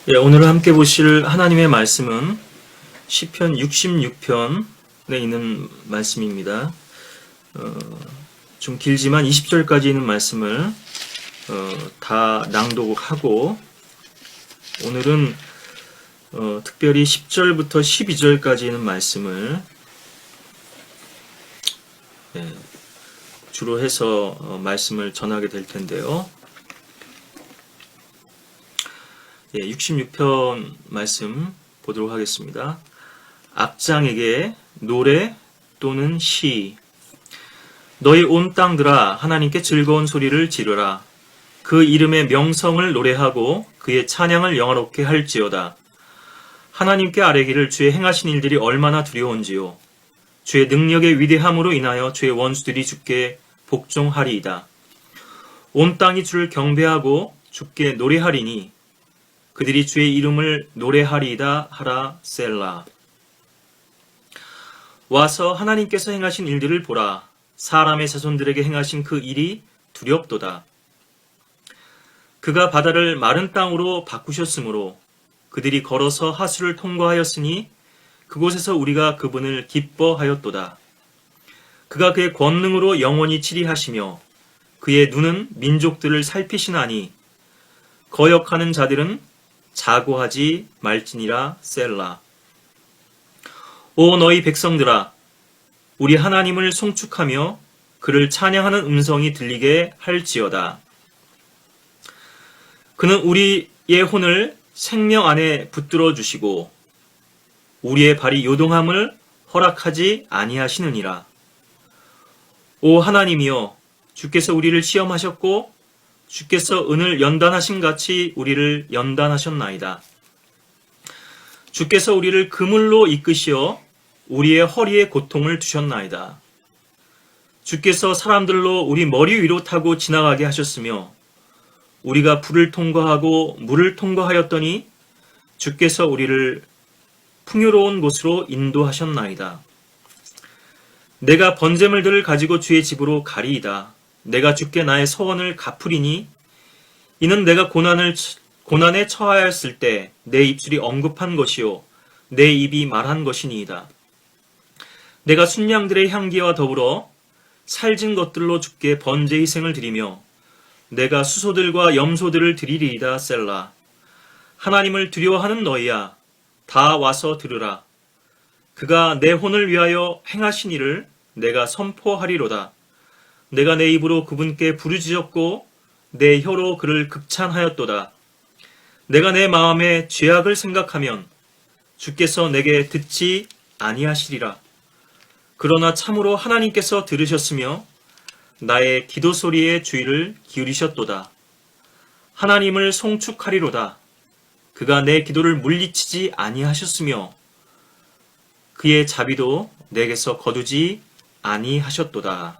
예, 오늘 함께 보실 하나님의 말씀은 시편 66편에 있는 말씀입니다. 좀 길지만 20절까지 있는 말씀을 다 낭독하고 오늘은 특별히 10절부터 12절까지 있는 말씀을 주로 해서 말씀을 전하게 될 텐데요. 66편 말씀 보도록 하겠습니다. 악장에게 노래 또는 시. 너희 온 땅들아 하나님께 즐거운 소리를 지르라. 그 이름의 명성을 노래하고 그의 찬양을 영화롭게 할지어다. 하나님께 아뢰기를 주의 행하신 일들이 얼마나 두려운지요. 주의 능력의 위대함으로 인하여 주의 원수들이 주께 복종하리이다. 온 땅이 주를 경배하고 주께 노래하리니 그들이 주의 이름을 노래하리이다 하라 셀라. 와서 하나님께서 행하신 일들을 보라. 사람의 자손들에게 행하신 그 일이 두렵도다. 그가 바다를 마른 땅으로 바꾸셨으므로 그들이 걸어서 하수를 통과하였으니 그곳에서 우리가 그분을 기뻐하였도다. 그가 그의 권능으로 영원히 치리하시며 그의 눈은 민족들을 살피시나니 거역하는 자들은 자고하지 말지니라 셀라. 오 너희 백성들아 우리 하나님을 송축하며 그를 찬양하는 음성이 들리게 할지어다. 그는 우리의 혼을 생명 안에 붙들어 주시고 우리의 발이 요동함을 허락하지 아니하시느니라. 오 하나님이여 주께서 우리를 시험하셨고 주께서 은을 연단하신 같이 우리를 연단하셨나이다. 주께서 우리를 그물로 이끄시어 우리의 허리에 고통을 두셨나이다. 주께서 사람들로 우리 머리 위로 타고 지나가게 하셨으며 우리가 불을 통과하고 물을 통과하였더니 주께서 우리를 풍요로운 곳으로 인도하셨나이다. 내가 번제물들을 가지고 주의 집으로 가리이다. 내가 주께 나의 서원을 갚으리니 이는 내가 고난에 처하였을 때 내 입술이 언급한 것이요 내 입이 말한 것이니이다. 내가 순양들의 향기와 더불어 살진 것들로 주께 번제 희생을 드리며 내가 수소들과 염소들을 드리리이다 셀라. 하나님을 두려워하는 너희야 다 와서 들으라. 그가 내 혼을 위하여 행하신 일을 내가 선포하리로다. 내가 내 입으로 그분께 부르짖었고 내 혀로 그를 극찬하였도다. 내가 내 마음에 죄악을 생각하면 주께서 내게 듣지 아니하시리라. 그러나 참으로 하나님께서 들으셨으며 나의 기도 소리에 주의를 기울이셨도다. 하나님을 송축하리로다. 그가 내 기도를 물리치지 아니하셨으며 그의 자비도 내게서 거두지 아니하셨도다.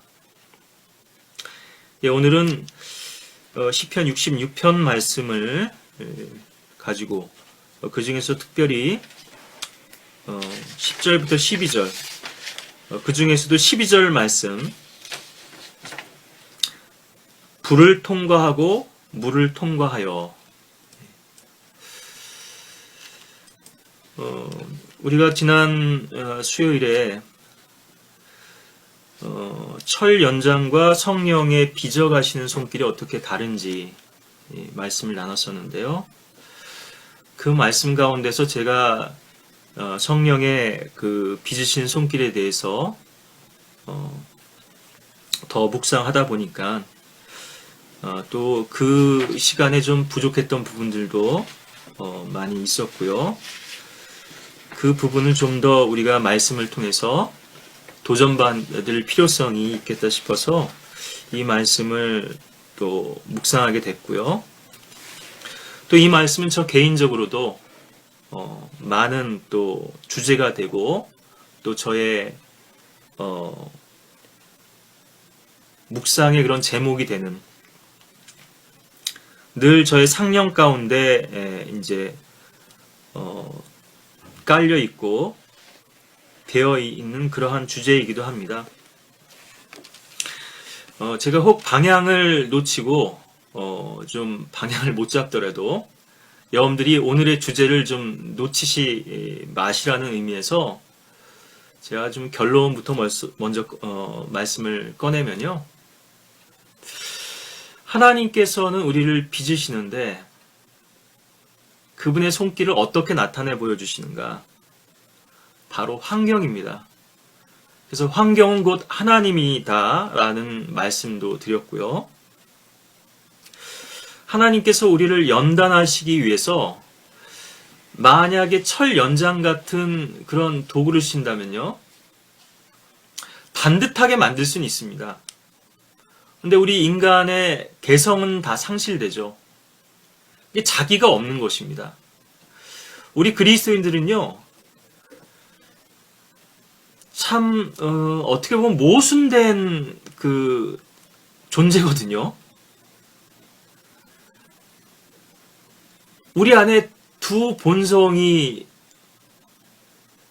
오늘은 시편 66편 말씀을 가지고 그 중에서 특별히 10절부터 12절 그 중에서도 12절 말씀 불을 통과하고 물을 통과하여 우리가 지난 수요일에 철 연장과 성령의 빚어가시는 손길이 어떻게 다른지 말씀을 나눴었는데요. 그 말씀 가운데서 제가 성령의 그 빚으시는 손길에 대해서 더 묵상하다 보니까 또 그 시간에 좀 부족했던 부분들도 많이 있었고요. 그 부분을 좀 더 우리가 말씀을 통해서 도전받을 필요성이 있겠다 싶어서 이 말씀을 또 묵상하게 됐고요. 또 이 말씀은 저 개인적으로도 많은 또 주제가 되고 또 저의 묵상의 그런 제목이 되는 늘 저의 상념 가운데 이제 깔려 있고 되어 있는 그러한 주제이기도 합니다. 제가 혹 방향을 놓치고 좀 방향을 못 잡더라도 여러분들이 오늘의 주제를 좀 놓치시 마시라는 의미에서 제가 좀 결론부터 먼저 말씀을 꺼내면요. 하나님께서는 우리를 빚으시는데 그분의 손길을 어떻게 나타내 보여주시는가? 바로 환경입니다. 그래서 환경은 곧 하나님이다라는 말씀도 드렸고요. 하나님께서 우리를 연단하시기 위해서 만약에 철 연장 같은 그런 도구를 쓰신다면요. 반듯하게 만들 수는 있습니다. 근데 우리 인간의 개성은 다 상실되죠. 이게 자기가 없는 것입니다. 우리 그리스도인들은요. 참 어떻게 보면 모순된 그 존재거든요. 우리 안에 두 본성이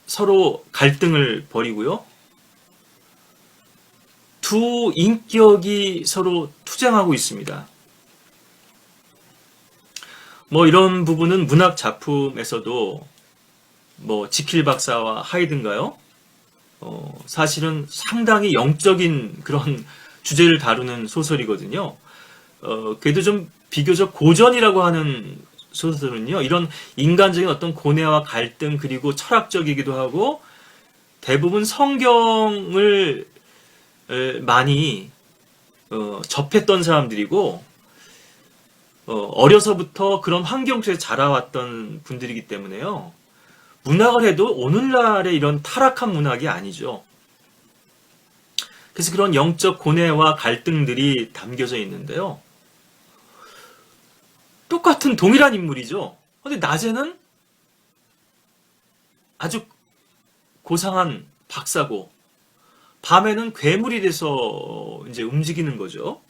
서로 갈등을 벌이고요. 두 인격이 서로 투쟁하고 있습니다. 뭐 이런 부분은 문학 작품에서도 뭐 지킬 박사와 하이든가요? 사실은 상당히 영적인 그런 주제를 다루는 소설이거든요. 그래도 좀 비교적 고전이라고 하는 소설은요, 이런 인간적인 어떤 고뇌와 갈등, 그리고 철학적이기도 하고, 대부분 성경을 많이 접했던 사람들이고, 어려서부터 그런 환경 속에 자라왔던 분들이기 때문에요. 문학을 해도 오늘날의 이런 타락한 문학이 아니죠. 그래서 그런 영적 고뇌와 갈등들이 담겨져 있는데요. 똑같은 동일한 인물이죠. 근데 낮에는 아주 고상한 박사고, 밤에는 괴물이 돼서 이제 움직이는 거죠.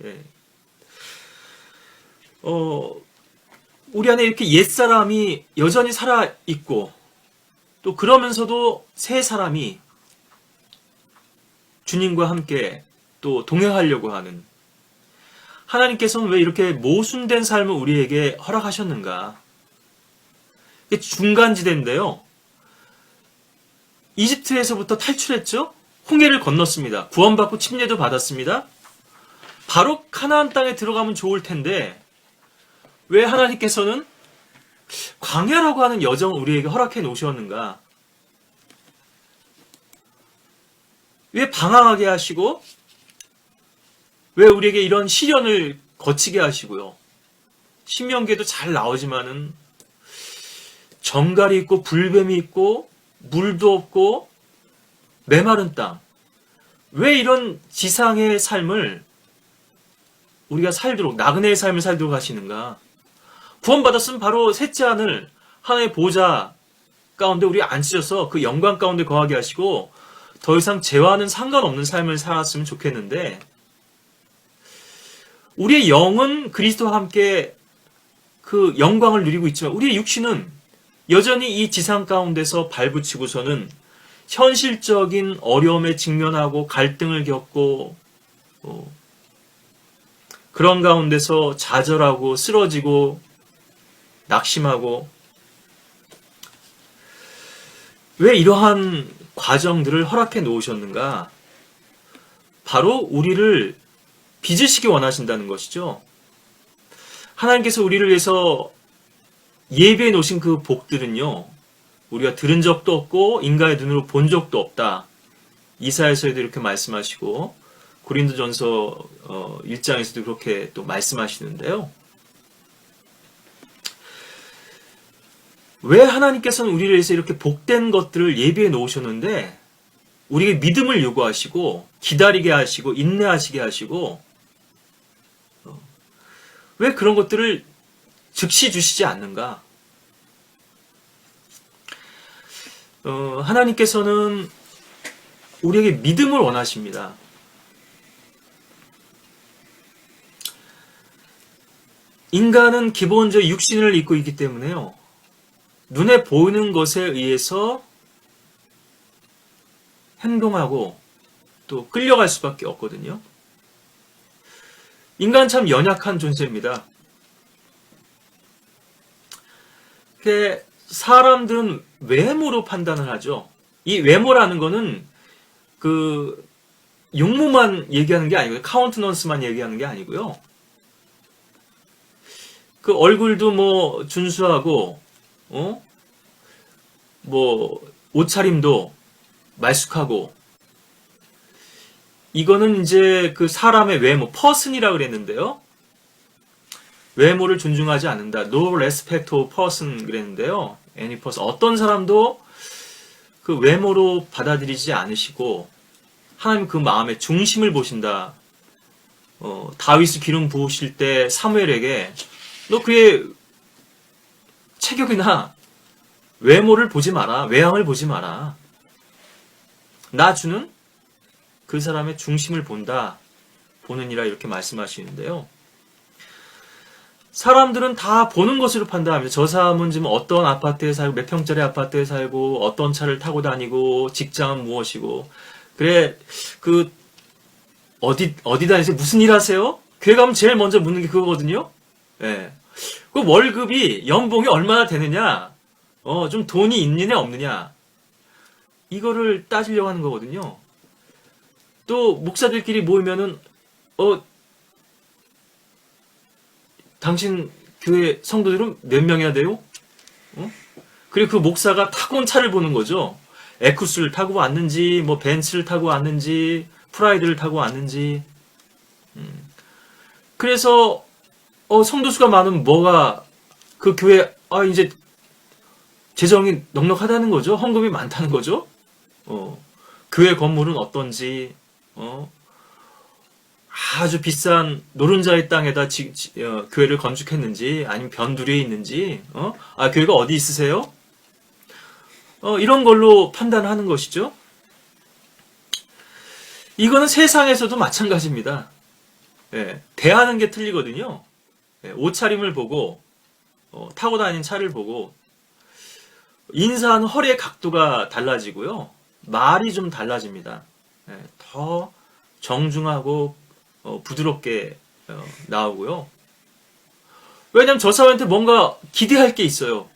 예. 우리 안에 이렇게 옛사람이 여전히 살아있고, 또 그러면서도 새 사람이 주님과 함께 또 동행하려고 하는, 하나님께서는 왜 이렇게 모순된 삶을 우리에게 허락하셨는가? 이게 중간지대인데요. 이집트에서부터 탈출했죠? 홍해를 건넜습니다. 구원받고 침례도 받았습니다. 바로 가나안 땅에 들어가면 좋을 텐데 왜 하나님께서는 광야라고 하는 여정을 우리에게 허락해 놓으셨는가? 왜 방황하게 하시고 왜 우리에게 이런 시련을 거치게 하시고요. 신명기에도 잘 나오지만은 정갈이 있고 불뱀이 있고 물도 없고 메마른 땅. 왜 이런 지상의 삶을 우리가 살도록, 나그네의 삶을 살도록 하시는가? 구원받았으면 바로 셋째 하늘 하나님의 보좌 가운데 우리 앉으셔서 그 영광 가운데 거하게 하시고 더 이상 죄와는 상관없는 삶을 살았으면 좋겠는데, 우리의 영은 그리스도와 함께 그 영광을 누리고 있지만 우리의 육신은 여전히 이 지상 가운데서 발붙이고서는 현실적인 어려움에 직면하고 갈등을 겪고 그런 가운데서 좌절하고 쓰러지고 낙심하고, 왜 이러한 과정들을 허락해 놓으셨는가? 바로 우리를 빚으시기 원하신다는 것이죠. 하나님께서 우리를 위해서 예비해 놓으신 그 복들은요, 우리가 들은 적도 없고 인간의 눈으로 본 적도 없다. 이사야서에도 이렇게 말씀하시고 고린도전서 1장에서도 그렇게 또 말씀하시는데요. 왜 하나님께서는 우리를 위해서 이렇게 복된 것들을 예비해 놓으셨는데 우리에게 믿음을 요구하시고 기다리게 하시고 인내하시게 하시고 왜 그런 것들을 즉시 주시지 않는가? 하나님께서는 우리에게 믿음을 원하십니다. 인간은 기본적으로 육신을 입고 있기 때문에요. 눈에 보이는 것에 의해서 행동하고 또 끌려갈 수밖에 없거든요. 인간은 참 연약한 존재입니다. 이렇게 사람들은 외모로 판단을 하죠. 이 외모라는 거는 그 용모만 얘기하는 게 아니고요. 카운트넌스만 얘기하는 게 아니고요. 그 얼굴도 뭐 준수하고, 뭐 옷차림도 말쑥하고, 이거는 이제 그 사람의 외모, 퍼슨이라고 그랬는데요. 외모를 존중하지 않는다. No respect of person 그랬는데요. any person. 어떤 사람도 그 외모로 받아들이지 않으시고 하나님 그 마음의 중심을 보신다. 다윗이 기름 부으실 때 사무엘에게 너 그의 체격이나 외모를 보지 마라. 외양을 보지 마라. 나 주는 그 사람의 중심을 본다. 보느니라 이렇게 말씀하시는데요. 사람들은 다 보는 것으로 판단합니다. 저 사람은 지금 어떤 아파트에 살고 몇 평짜리 아파트에 살고 어떤 차를 타고 다니고 직장은 무엇이고 그래 그 어디 다니세요? 무슨 일 하세요? 교회 가면 제일 먼저 묻는 게 그거거든요. 예. 그 월급이 연봉이 얼마나 되느냐? 좀 돈이 있느냐 없느냐? 이거를 따지려고 하는 거거든요. 또 목사들끼리 모이면은 당신 교회 성도들은 몇 명이나 돼요? 그리고 그 목사가 타고 온 차를 보는 거죠. 에쿠스를 타고 왔는지, 뭐 벤츠를 타고 왔는지, 프라이드를 타고 왔는지. 그래서 성도수가 많으면 뭐가 그 교회 이제 재정이 넉넉하다는 거죠. 헌금이 많다는 거죠. 교회 건물은 어떤지, 아주 비싼 노른자의 땅에다 교회를 건축했는지, 아니면 변두리에 있는지, 교회가 어디 있으세요? 이런 걸로 판단하는 것이죠. 이거는 세상에서도 마찬가지입니다. 예, 대하는 게 틀리거든요. 예, 옷차림을 보고, 타고 다니는 차를 보고, 인사하는 허리의 각도가 달라지고요. 말이 좀 달라집니다. 예, 더 정중하고 부드럽게 나오고요. 왜냐면 저 사람한테 뭔가 기대할 게 있어요.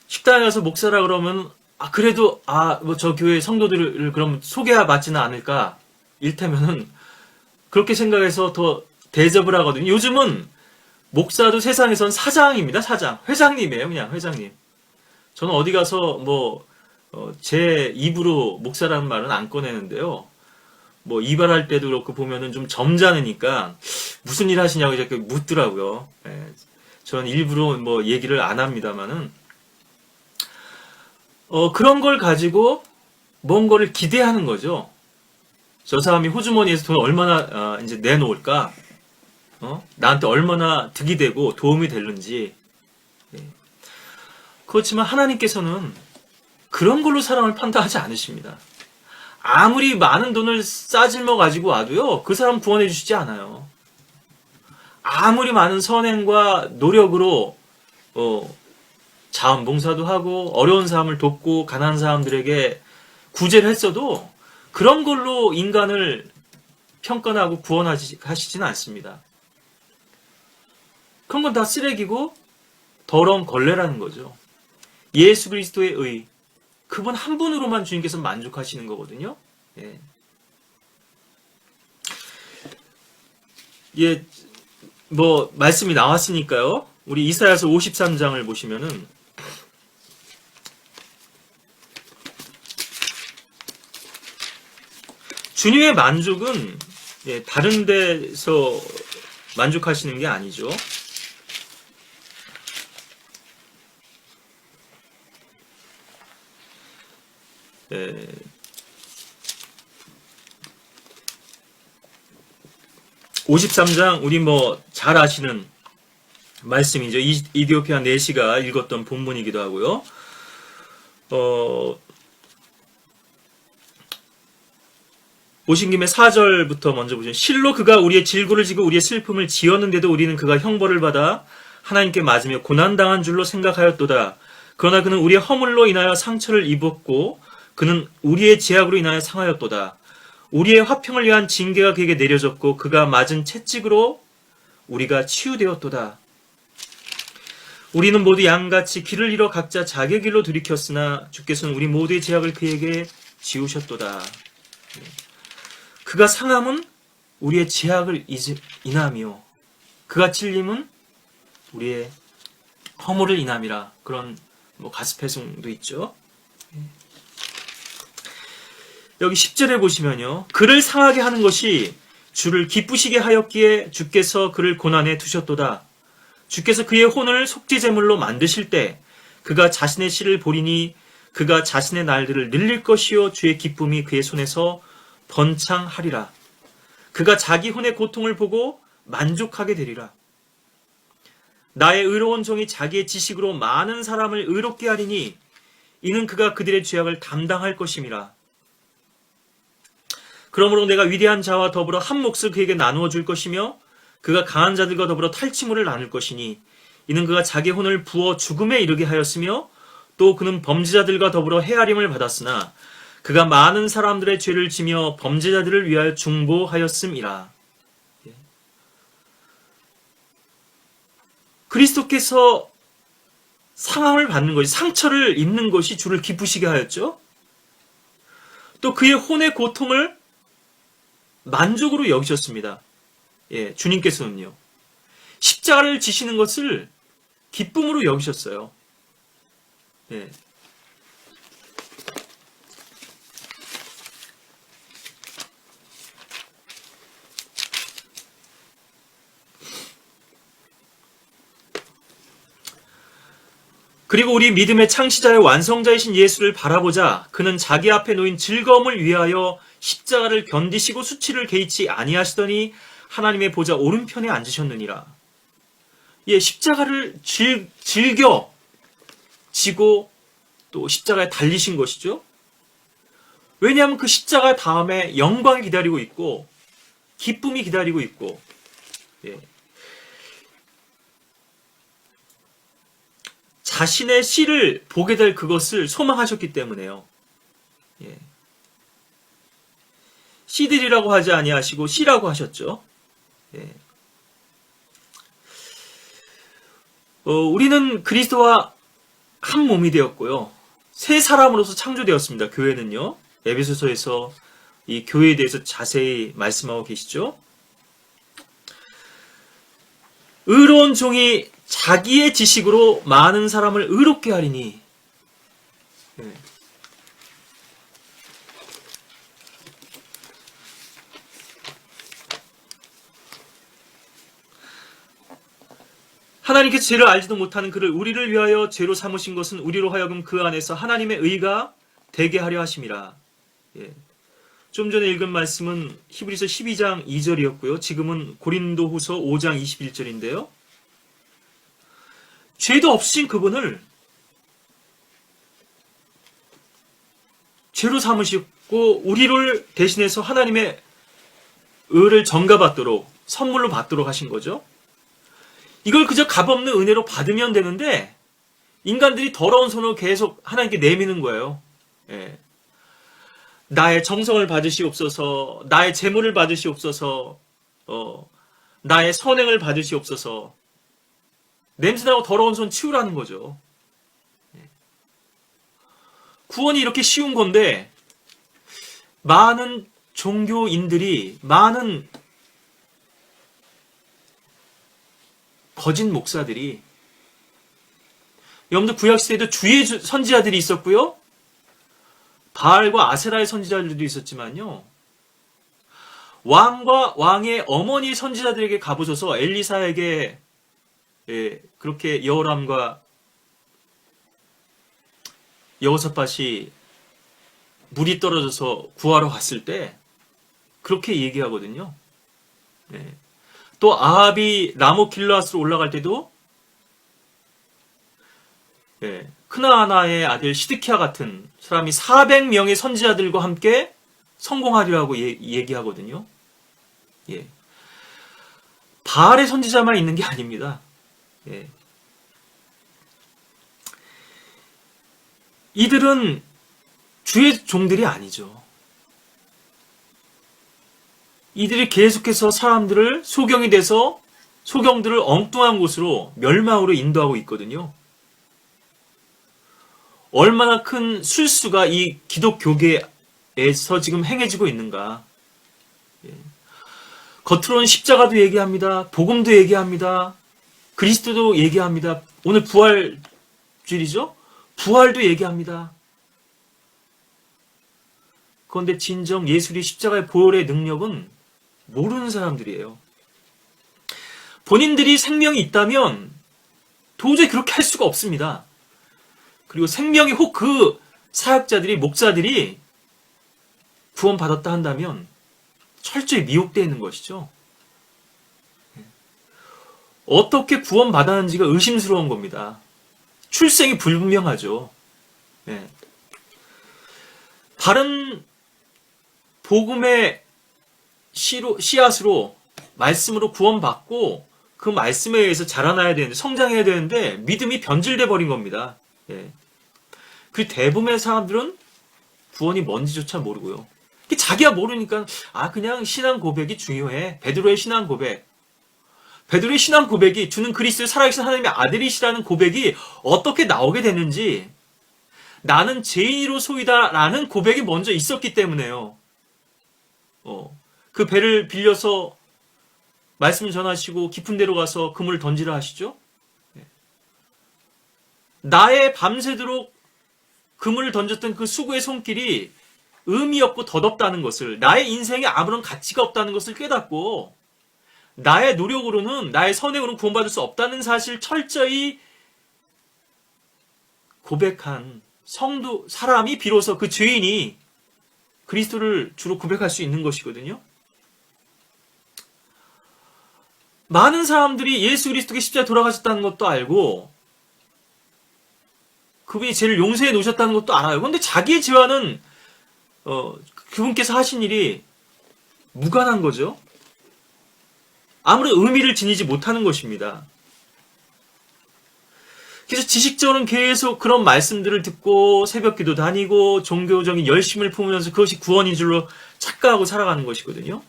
식당에 가서 목사라 그러면 그래도 뭐 저 교회 성도들을 그럼 소개받지는 않을까 일테면은 그렇게 생각해서 더 대접을 하거든요. 요즘은 목사도 세상에선 사장입니다. 사장. 회장님이에요. 그냥 회장님. 저는 어디 가서 뭐 제 입으로 목사라는 말은 안 꺼내는데요. 뭐 이발할 때도 그렇고 보면은 좀 점잖으니까 무슨 일 하시냐고 이렇게 묻더라고요. 예, 저는 일부러 뭐 얘기를 안 합니다만은 그런 걸 가지고 뭔가를 기대하는 거죠. 저 사람이 호주머니에서 돈 얼마나 이제 내놓을까? 나한테 얼마나 득이 되고 도움이 되는지. 예. 그렇지만 하나님께서는 그런 걸로 사람을 판단하지 않으십니다. 아무리 많은 돈을 싸질러 가지고 와도요, 그 사람 구원해 주시지 않아요. 아무리 많은 선행과 노력으로 자원봉사도 하고 어려운 사람을 돕고 가난한 사람들에게 구제를 했어도 그런 걸로 인간을 평가하고 구원하시지는 않습니다. 그런 건 다 쓰레기고 더러운 걸레라는 거죠. 예수 그리스도의 의, 그분 한 분으로만 주님께서 만족하시는 거거든요. 예. 예, 뭐 말씀이 나왔으니까요. 우리 이사야서 53장을 보시면은 주님의 만족은 다른 데서 만족하시는 게 아니죠. 예. 53장 우리 뭐 잘 아시는 말씀이죠. 이디오피아 내시가 읽었던 본문이기도 하고요. 보신 김에 4절부터 먼저 보시면 실로 그가 우리의 질고를 지고 우리의 슬픔을 지었는데도 우리는 그가 형벌을 받아 하나님께 맞으며 고난당한 줄로 생각하였도다. 그러나 그는 우리의 허물로 인하여 상처를 입었고 그는 우리의 죄악으로 인하여 상하였도다. 우리의 화평을 위한 징계가 그에게 내려졌고 그가 맞은 채찍으로 우리가 치유되었도다. 우리는 모두 양같이 길을 잃어 각자 자기 길로 돌이켰으나 주께서는 우리 모두의 죄악을 그에게 지우셨도다. 그가 상함은 우리의 죄악을 인함이요 그가 찔림은 우리의 허물을 인함이라. 그런 가스페송도 있죠. 여기 10절에 보시면요, 그를 상하게 하는 것이 주를 기쁘시게 하였기에 주께서 그를 고난에 두셨도다. 주께서 그의 혼을 속죄제물로 만드실 때 그가 자신의 씨를 보리니 그가 자신의 날들을 늘릴 것이요 주의 기쁨이 그의 손에서 번창하리라. 그가 자기 혼의 고통을 보고 만족하게 되리라. 나의 의로운 종이 자기의 지식으로 많은 사람을 의롭게 하리니 이는 그가 그들의 죄악을 담당할 것임이라. 그러므로 내가 위대한 자와 더불어 한 몫을 그에게 나누어 줄 것이며 그가 강한 자들과 더불어 탈취물을 나눌 것이니 이는 그가 자기 혼을 부어 죽음에 이르게 하였으며 또 그는 범죄자들과 더불어 헤아림을 받았으나 그가 많은 사람들의 죄를 지며 범죄자들을 위하여 중보하였음이라. 그리스도께서 상함을 받는 것이, 상처를 입는 것이 주를 기쁘시게 하였죠. 또 그의 혼의 고통을 만족으로 여기셨습니다. 주님께서는요, 십자가를 지시는 것을 기쁨으로 여기셨어요. 그리고 우리 믿음의 창시자의 완성자이신 예수를 바라보자 그는 자기 앞에 놓인 즐거움을 위하여 십자가를 견디시고 수치를 개의치 아니하시더니 하나님의 보좌 오른편에 앉으셨느니라. 십자가를 즐겨 지고 또 십자가에 달리신 것이죠. 왜냐하면 그 십자가 다음에 영광이 기다리고 있고 기쁨이 기다리고 있고 자신의 씨를 보게 될 그것을 소망하셨기 때문에요. 씨들이라고 하지 아니하시고 씨라고 하셨죠. 우리는 그리스도와 한 몸이 되었고요. 새 사람으로서 창조되었습니다. 교회는요. 에베소서에서 이 교회에 대해서 자세히 말씀하고 계시죠. 의로운 종이 자기의 지식으로 많은 사람을 의롭게 하리니. 하나님께서 죄를 알지도 못하는 그를 우리를 위하여 죄로 삼으신 것은 우리로 하여금 그 안에서 하나님의 의가 되게 하려 하심이라. 좀 전에 읽은 말씀은 히브리서 12장 2절이었고요. 지금은 고린도후서 5장 21절인데요. 죄도 없으신 그분을 죄로 삼으시고 우리를 대신해서 하나님의 의를 전가받도록 선물로 받도록 하신 거죠. 이걸 그저 값없는 은혜로 받으면 되는데 인간들이 더러운 손으로 계속 하나님께 내미는 거예요. 나의 정성을 받으시옵소서, 나의 재물을 받으시옵소서, 나의 선행을 받으시옵소서. 냄새나고 더러운 손 치우라는 거죠. 구원이 이렇게 쉬운 건데 많은 종교인들이, 많은 거짓 목사들이, 여러분들 구약시대에도 주의 선지자들이 있었고요. 바알과 아세라의 선지자들도 있었지만요. 왕과 왕의 어머니 선지자들에게 가보셔서 엘리사에게 그렇게 여호람과 여호사밧이 물이 떨어져서 구하러 갔을 때 그렇게 얘기하거든요. 또 아합이 라모 길르앗으로 올라갈 때도 크나아나의 아들 시드키야 같은 사람이 400명의 선지자들과 함께 성공하리라고 얘기하거든요. 바알의 선지자만 있는 게 아닙니다. 이들은 주의 종들이 아니죠. 이들이 계속해서 사람들을 소경이 돼서 소경들을 엉뚱한 곳으로 멸망으로 인도하고 있거든요. 얼마나 큰 술수가 이 기독교계에서 지금 행해지고 있는가. 겉으로는 십자가도 얘기합니다. 복음도 얘기합니다. 그리스도도 얘기합니다. 오늘 부활주일이죠? 부활도 얘기합니다. 그런데 진정 예수의 십자가의 보혈의 능력은 모르는 사람들이에요. 본인들이 생명이 있다면 도저히 그렇게 할 수가 없습니다. 그리고 생명이 혹 그 사역자들이, 목사들이 구원받았다 한다면 철저히 미혹되어 있는 것이죠. 어떻게 구원받았는지가 의심스러운 겁니다. 출생이 불분명하죠. 바른 복음의 씨앗으로, 말씀으로 구원받고 그 말씀에 의해서 자라나야 되는데, 성장해야 되는데 믿음이 변질돼 버린 겁니다. 그 대부분의 사람들은 구원이 뭔지조차 모르고요. 자기가 모르니까 그냥 신앙 고백이 중요해. 베드로의 신앙 고백. 베드로의 신앙 고백이 주는 그리스도의 살아계신 하나님의 아들이시라는 고백이 어떻게 나오게 됐는지, 나는 죄인으로소이다 라는 고백이 먼저 있었기 때문에요. 그 배를 빌려서 말씀을 전하시고 깊은 데로 가서 그물을 던지라 하시죠. 나의 밤새도록 그물을 던졌던 그 수고의 손길이 의미 없고 덧없다는 것을, 나의 인생에 아무런 가치가 없다는 것을 깨닫고 나의 노력으로는, 나의 선행으로는 구원받을 수 없다는 사실을 철저히 고백한 성도, 사람이 비로소, 그 죄인이 그리스도를 주로 고백할 수 있는 것이거든요. 많은 사람들이 예수 그리스도께 십자가에 돌아가셨다는 것도 알고 그분이 죄를 용서해 놓으셨다는 것도 알아요. 그런데 자기의 죄와는 그분께서 하신 일이 무관한 거죠. 아무런 의미를 지니지 못하는 것입니다. 그래서 지식적으로는 계속 그런 말씀들을 듣고 새벽기도 다니고 종교적인 열심을 품으면서 그것이 구원인 줄로 착각하고 살아가는 것이거든요.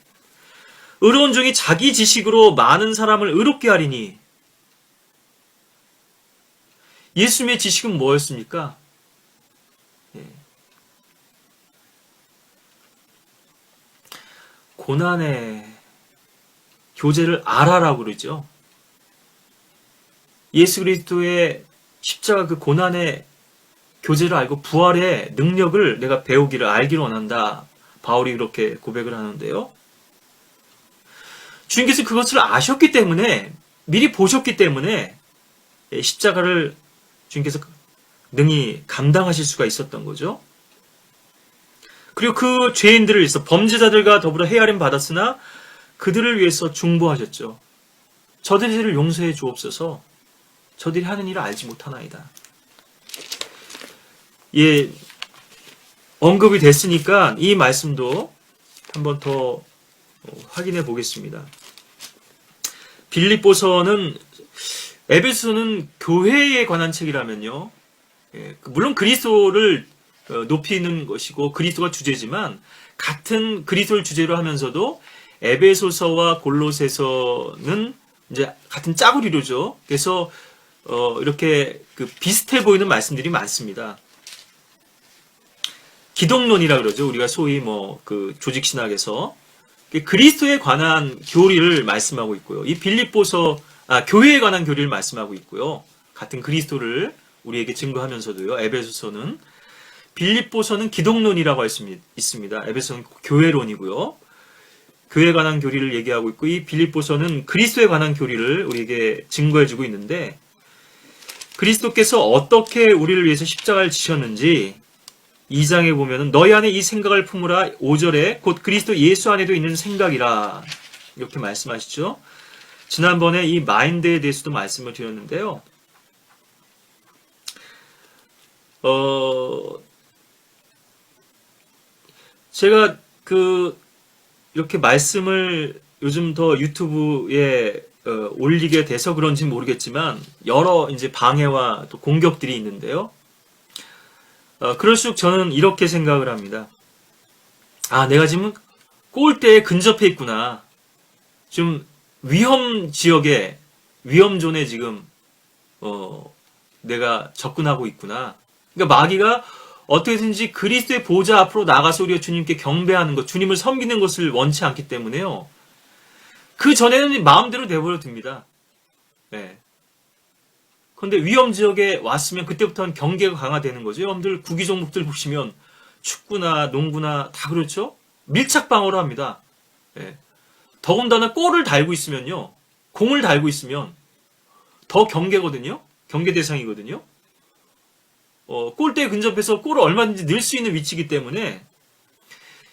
의로운 종이 자기 지식으로 많은 사람을 의롭게 하리니, 예수님의 지식은 뭐였습니까? 고난의 교제를 알아라고 그러죠. 예수 그리스도의 십자가 그 고난의 교제를 알고 부활의 능력을 내가 배우기를, 알기를 원한다. 바울이 그렇게 고백을 하는데요. 주님께서 그것을 아셨기 때문에, 미리 보셨기 때문에 십자가를 주님께서 능히 감당하실 수가 있었던 거죠. 그리고 그 죄인들을 위해서, 범죄자들과 더불어 헤아림 받았으나 그들을 위해서 중보하셨죠. 저들의 죄를 용서해 주옵소서. 저들이 하는 일을 알지 못하나이다. 언급이 됐으니까 이 말씀도 한번 더 확인해 보겠습니다. 빌립보서는, 에베소는 교회에 관한 책이라면요. 물론 그리스도를 높이는 것이고 그리스도가 주제지만, 같은 그리스도를 주제로 하면서도 에베소서와 골로새서는 이제 같은 짜구리로죠. 그래서 이렇게 비슷해 보이는 말씀들이 많습니다. 기독론이라 그러죠. 우리가 소위 그 조직 신학에서 그리스도에 관한 교리를 말씀하고 있고요. 이 빌립보서, 교회에 관한 교리를 말씀하고 있고요. 같은 그리스도를 우리에게 증거하면서도요. 에베소서는, 빌립보서는 기독론이라고 할 수 있습니다. 에베소는 교회론이고요. 교회에 관한 교리를 얘기하고 있고, 이 빌립보서는 그리스도에 관한 교리를 우리에게 증거해주고 있는데, 그리스도께서 어떻게 우리를 위해서 십자가를 지셨는지 2장에 보면은, 너희 안에 이 생각을 품으라. 5절에 곧 그리스도 예수 안에도 있는 생각이라, 이렇게 말씀하시죠. 지난번에 이 마인드에 대해서도 말씀을 드렸는데요. 제가 이렇게 말씀을 요즘 더 유튜브에 올리게 돼서 그런지 모르겠지만, 여러 이제 방해와 또 공격들이 있는데요. 그럴수록 저는 이렇게 생각을 합니다. 내가 지금 꼴대에 근접해 있구나. 좀 위험 지역에, 위험존에 지금 내가 접근하고 있구나. 그러니까 마귀가 어떻게든지 그리스도의 보좌 앞으로 나가서 우리가 주님께 경배하는 것, 주님을 섬기는 것을 원치 않기 때문에요. 그 전에는 마음대로 내버려 둡니다. 네. 그런데 위험 지역에 왔으면 그때부터는 경계가 강화되는 거죠. 여러분들 구기 종목들 보시면 축구나 농구나 다 그렇죠. 밀착 방어를 합니다. 네. 더군다나 골을 달고 있으면요, 공을 달고 있으면 더 경계거든요. 경계 대상이거든요. 골대에 근접해서 골을 얼마든지 넣을 수 있는 위치이기 때문에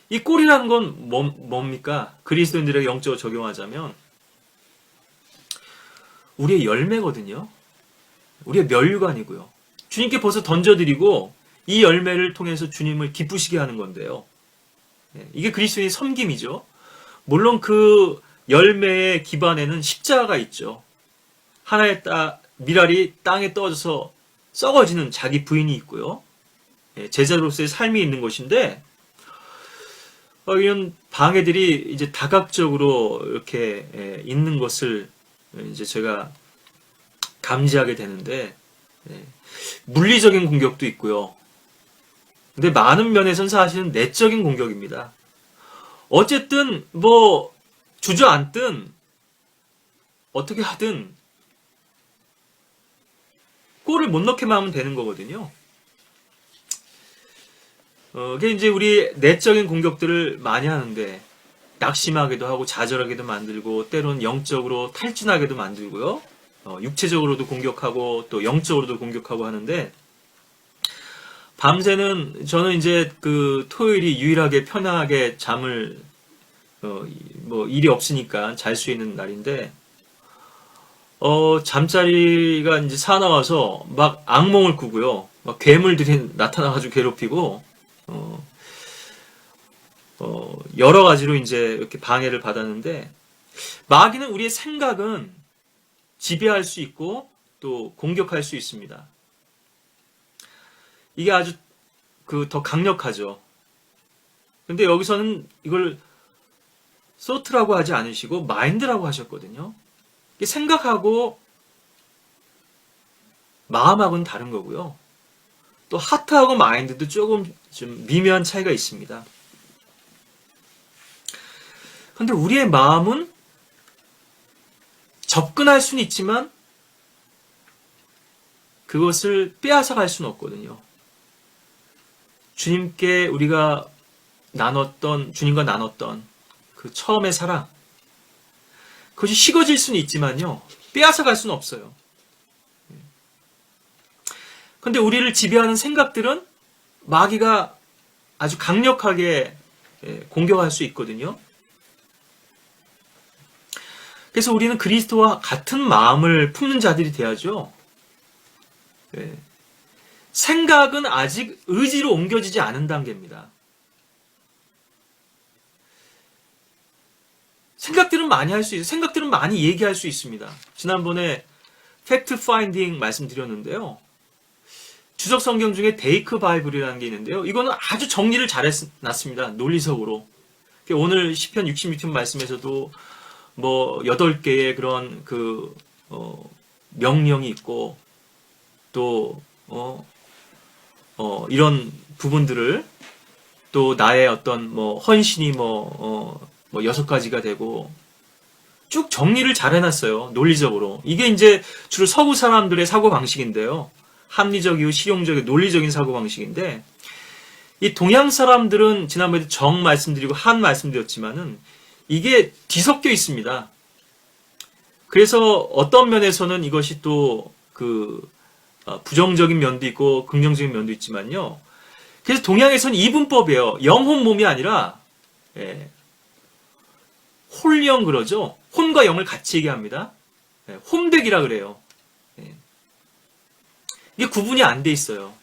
이 골이라는 건 뭡니까? 그리스도인들에게 영적으로 적용하자면 우리의 열매거든요. 우리의 멸류관이고요. 주님께 벌써 던져드리고 이 열매를 통해서 주님을 기쁘시게 하는 건데요. 이게 그리스도인의 섬김이죠. 물론 그 열매의 기반에는 십자가가 있죠. 하나의 미랄이 땅에 떨어져서 썩어지는 자기 부인이 있고요. 제자로서의 삶이 있는 것인데, 이런 방해들이 이제 다각적으로 이렇게 있는 것을 이제 제가 감지하게 되는데, 물리적인 공격도 있고요. 근데 많은 면에서는 사실은 내적인 공격입니다. 어쨌든 뭐 주저앉든 어떻게 하든 골을 못 넣게만 하면 되는 거거든요. 그게 이제 우리 내적인 공격들을 많이 하는데 낙심하게도 하고 좌절하게도 만들고 때로는 영적으로 탈진하게도 만들고요. 육체적으로도 공격하고 또 영적으로도 공격하고 하는데, 밤새는 저는 이제 그 토요일이 유일하게 편하게 잠을 뭐 일이 없으니까 잘 수 있는 날인데, 잠자리가 이제 사나워서 막 악몽을 꾸고요. 막 괴물들이 나타나가지고 괴롭히고, 여러 가지로 이제 이렇게 방해를 받았는데, 마귀는 우리의 생각은 지배할 수 있고 또 공격할 수 있습니다. 이게 아주 더 강력하죠. 근데 여기서는 이걸 소트라고 하지 않으시고 마인드라고 하셨거든요. 생각하고 마음하고는 다른 거고요. 또 하트하고 마인드도 조금 좀 미묘한 차이가 있습니다. 그런데 우리의 마음은 접근할 수는 있지만 그것을 빼앗아 갈 수는 없거든요. 주님과 나눴던 그 처음의 사랑, 그것이 식어질 수는 있지만요, 빼앗아 갈 수는 없어요. 그런데 우리를 지배하는 생각들은 마귀가 아주 강력하게 공격할 수 있거든요. 그래서 우리는 그리스도와 같은 마음을 품는 자들이 돼야죠. 생각은 아직 의지로 옮겨지지 않은 단계입니다. 생각들은 많이 할 수 있어요. 생각들은 많이 얘기할 수 있습니다. 지난번에 팩트 파인딩 말씀드렸는데요. 주석 성경 중에 데이크 바이블이라는 게 있는데요. 이거는 아주 정리를 잘 해놨습니다. 논리적으로. 오늘 시편 66편 말씀에서도 뭐 8개의 그런 명령이 있고 또 이런 부분들을 또 나의 어떤 뭐 헌신이 뭐 6가지가 되고 쭉 정리를 잘 해놨어요. 논리적으로. 이게 이제 주로 서구 사람들의 사고방식인데요. 합리적이고 실용적이고 논리적인 사고방식인데, 이 동양 사람들은 지난번에 정 말씀드리고 한 말씀드렸지만은 이게 뒤섞여 있습니다. 그래서 어떤 면에서는 이것이 또 부정적인 면도 있고 긍정적인 면도 있지만요. 그래서 동양에서는 이분법이에요. 영혼 몸이 아니라 홀영 그러죠. 혼과 영을 같이 얘기합니다. 혼백이라 그래요. 이게 구분이 안 돼 있어요.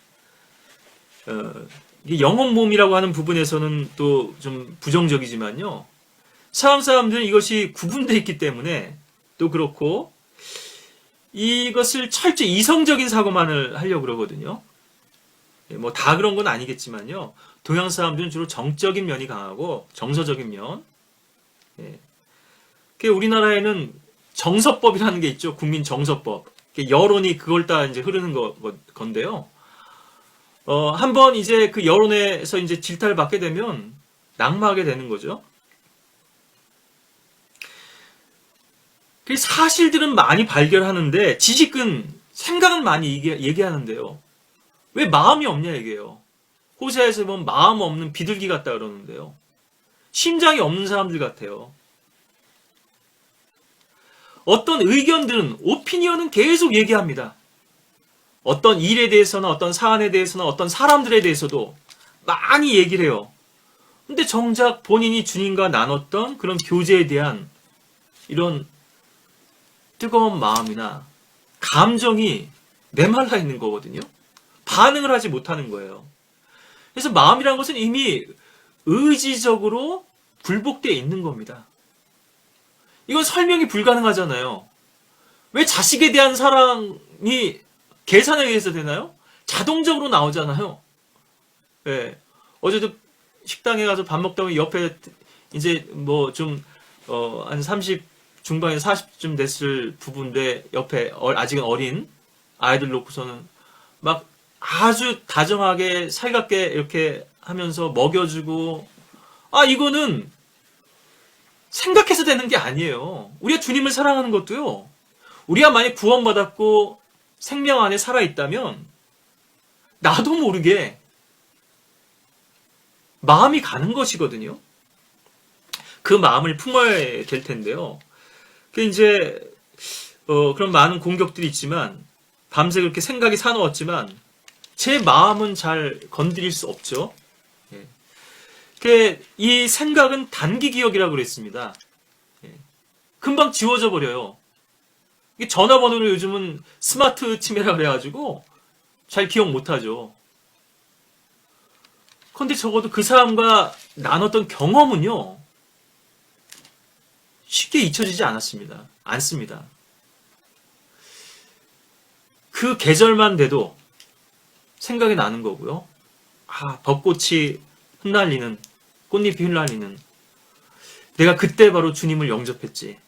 이게 영혼 몸이라고 하는 부분에서는 또 좀 부정적이지만요. 사람들은 이것이 구분되어 있기 때문에 또 그렇고, 이것을 철저히 이성적인 사고만을 하려고 그러거든요. 뭐 다 그런 건 아니겠지만요. 동양 사람들은 주로 정적인 면이 강하고 정서적인 면, 우리나라에는 정서법이라는 게 있죠. 국민 정서법. 여론이 그걸 따라 이제 흐르는 건데요. 한번 이제 그 여론에서 이제 질타를 받게 되면 낙마하게 되는 거죠. 그 사실들은 많이 발견하는데 지식은 생각은 많이 얘기하는데요. 왜 마음이 없냐 얘기해요. 호세아에서 보면 마음 없는 비둘기 같다 그러는데요. 심장이 없는 사람들 같아요. 어떤 의견들은 오피니언은 계속 얘기합니다. 어떤 일에 대해서나 어떤 사안에 대해서나 어떤 사람들에 대해서도 많이 얘기를 해요. 근데 정작 본인이 주님과 나눴던 그런 교제에 대한 이런 뜨거운 마음이나 감정이 메말라 있는 거거든요. 반응을 하지 못하는 거예요. 그래서 마음이라는 것은 이미 의지적으로 굴복되어 있는 겁니다. 이건 설명이 불가능하잖아요. 왜 자식에 대한 사랑이 계산에 의해서 되나요? 자동적으로 나오잖아요. 네. 어제도 식당에 가서 밥 먹다 보면 옆에 이제 뭐 좀 한 30 중반에 40쯤 됐을 부부인데 옆에 아직은 어린 아이들 놓고서는 막 아주 다정하게 살갑게 이렇게 하면서 먹여주고, 이거는 생각해서 되는 게 아니에요. 우리가 주님을 사랑하는 것도요, 우리가 만약 구원받았고 생명 안에 살아있다면 나도 모르게 마음이 가는 것이거든요. 그 마음을 품어야 될 텐데요. 이제 그런 많은 공격들이 있지만 밤새 그렇게 생각이 사나웠지만 제 마음은 잘 건드릴 수 없죠. 이 생각은 단기 기억이라고 그랬습니다. 금방 지워져 버려요. 전화번호를 요즘은 스마트 치매라 그래가지고 잘 기억 못하죠. 그런데 적어도 그 사람과 나눴던 경험은요, 쉽게 잊혀지지 않습니다. 그 계절만 돼도 생각이 나는 거고요. 벚꽃이 흩날리는, 꽃잎이 흩날리는, 내가 그때 바로 주님을 영접했지.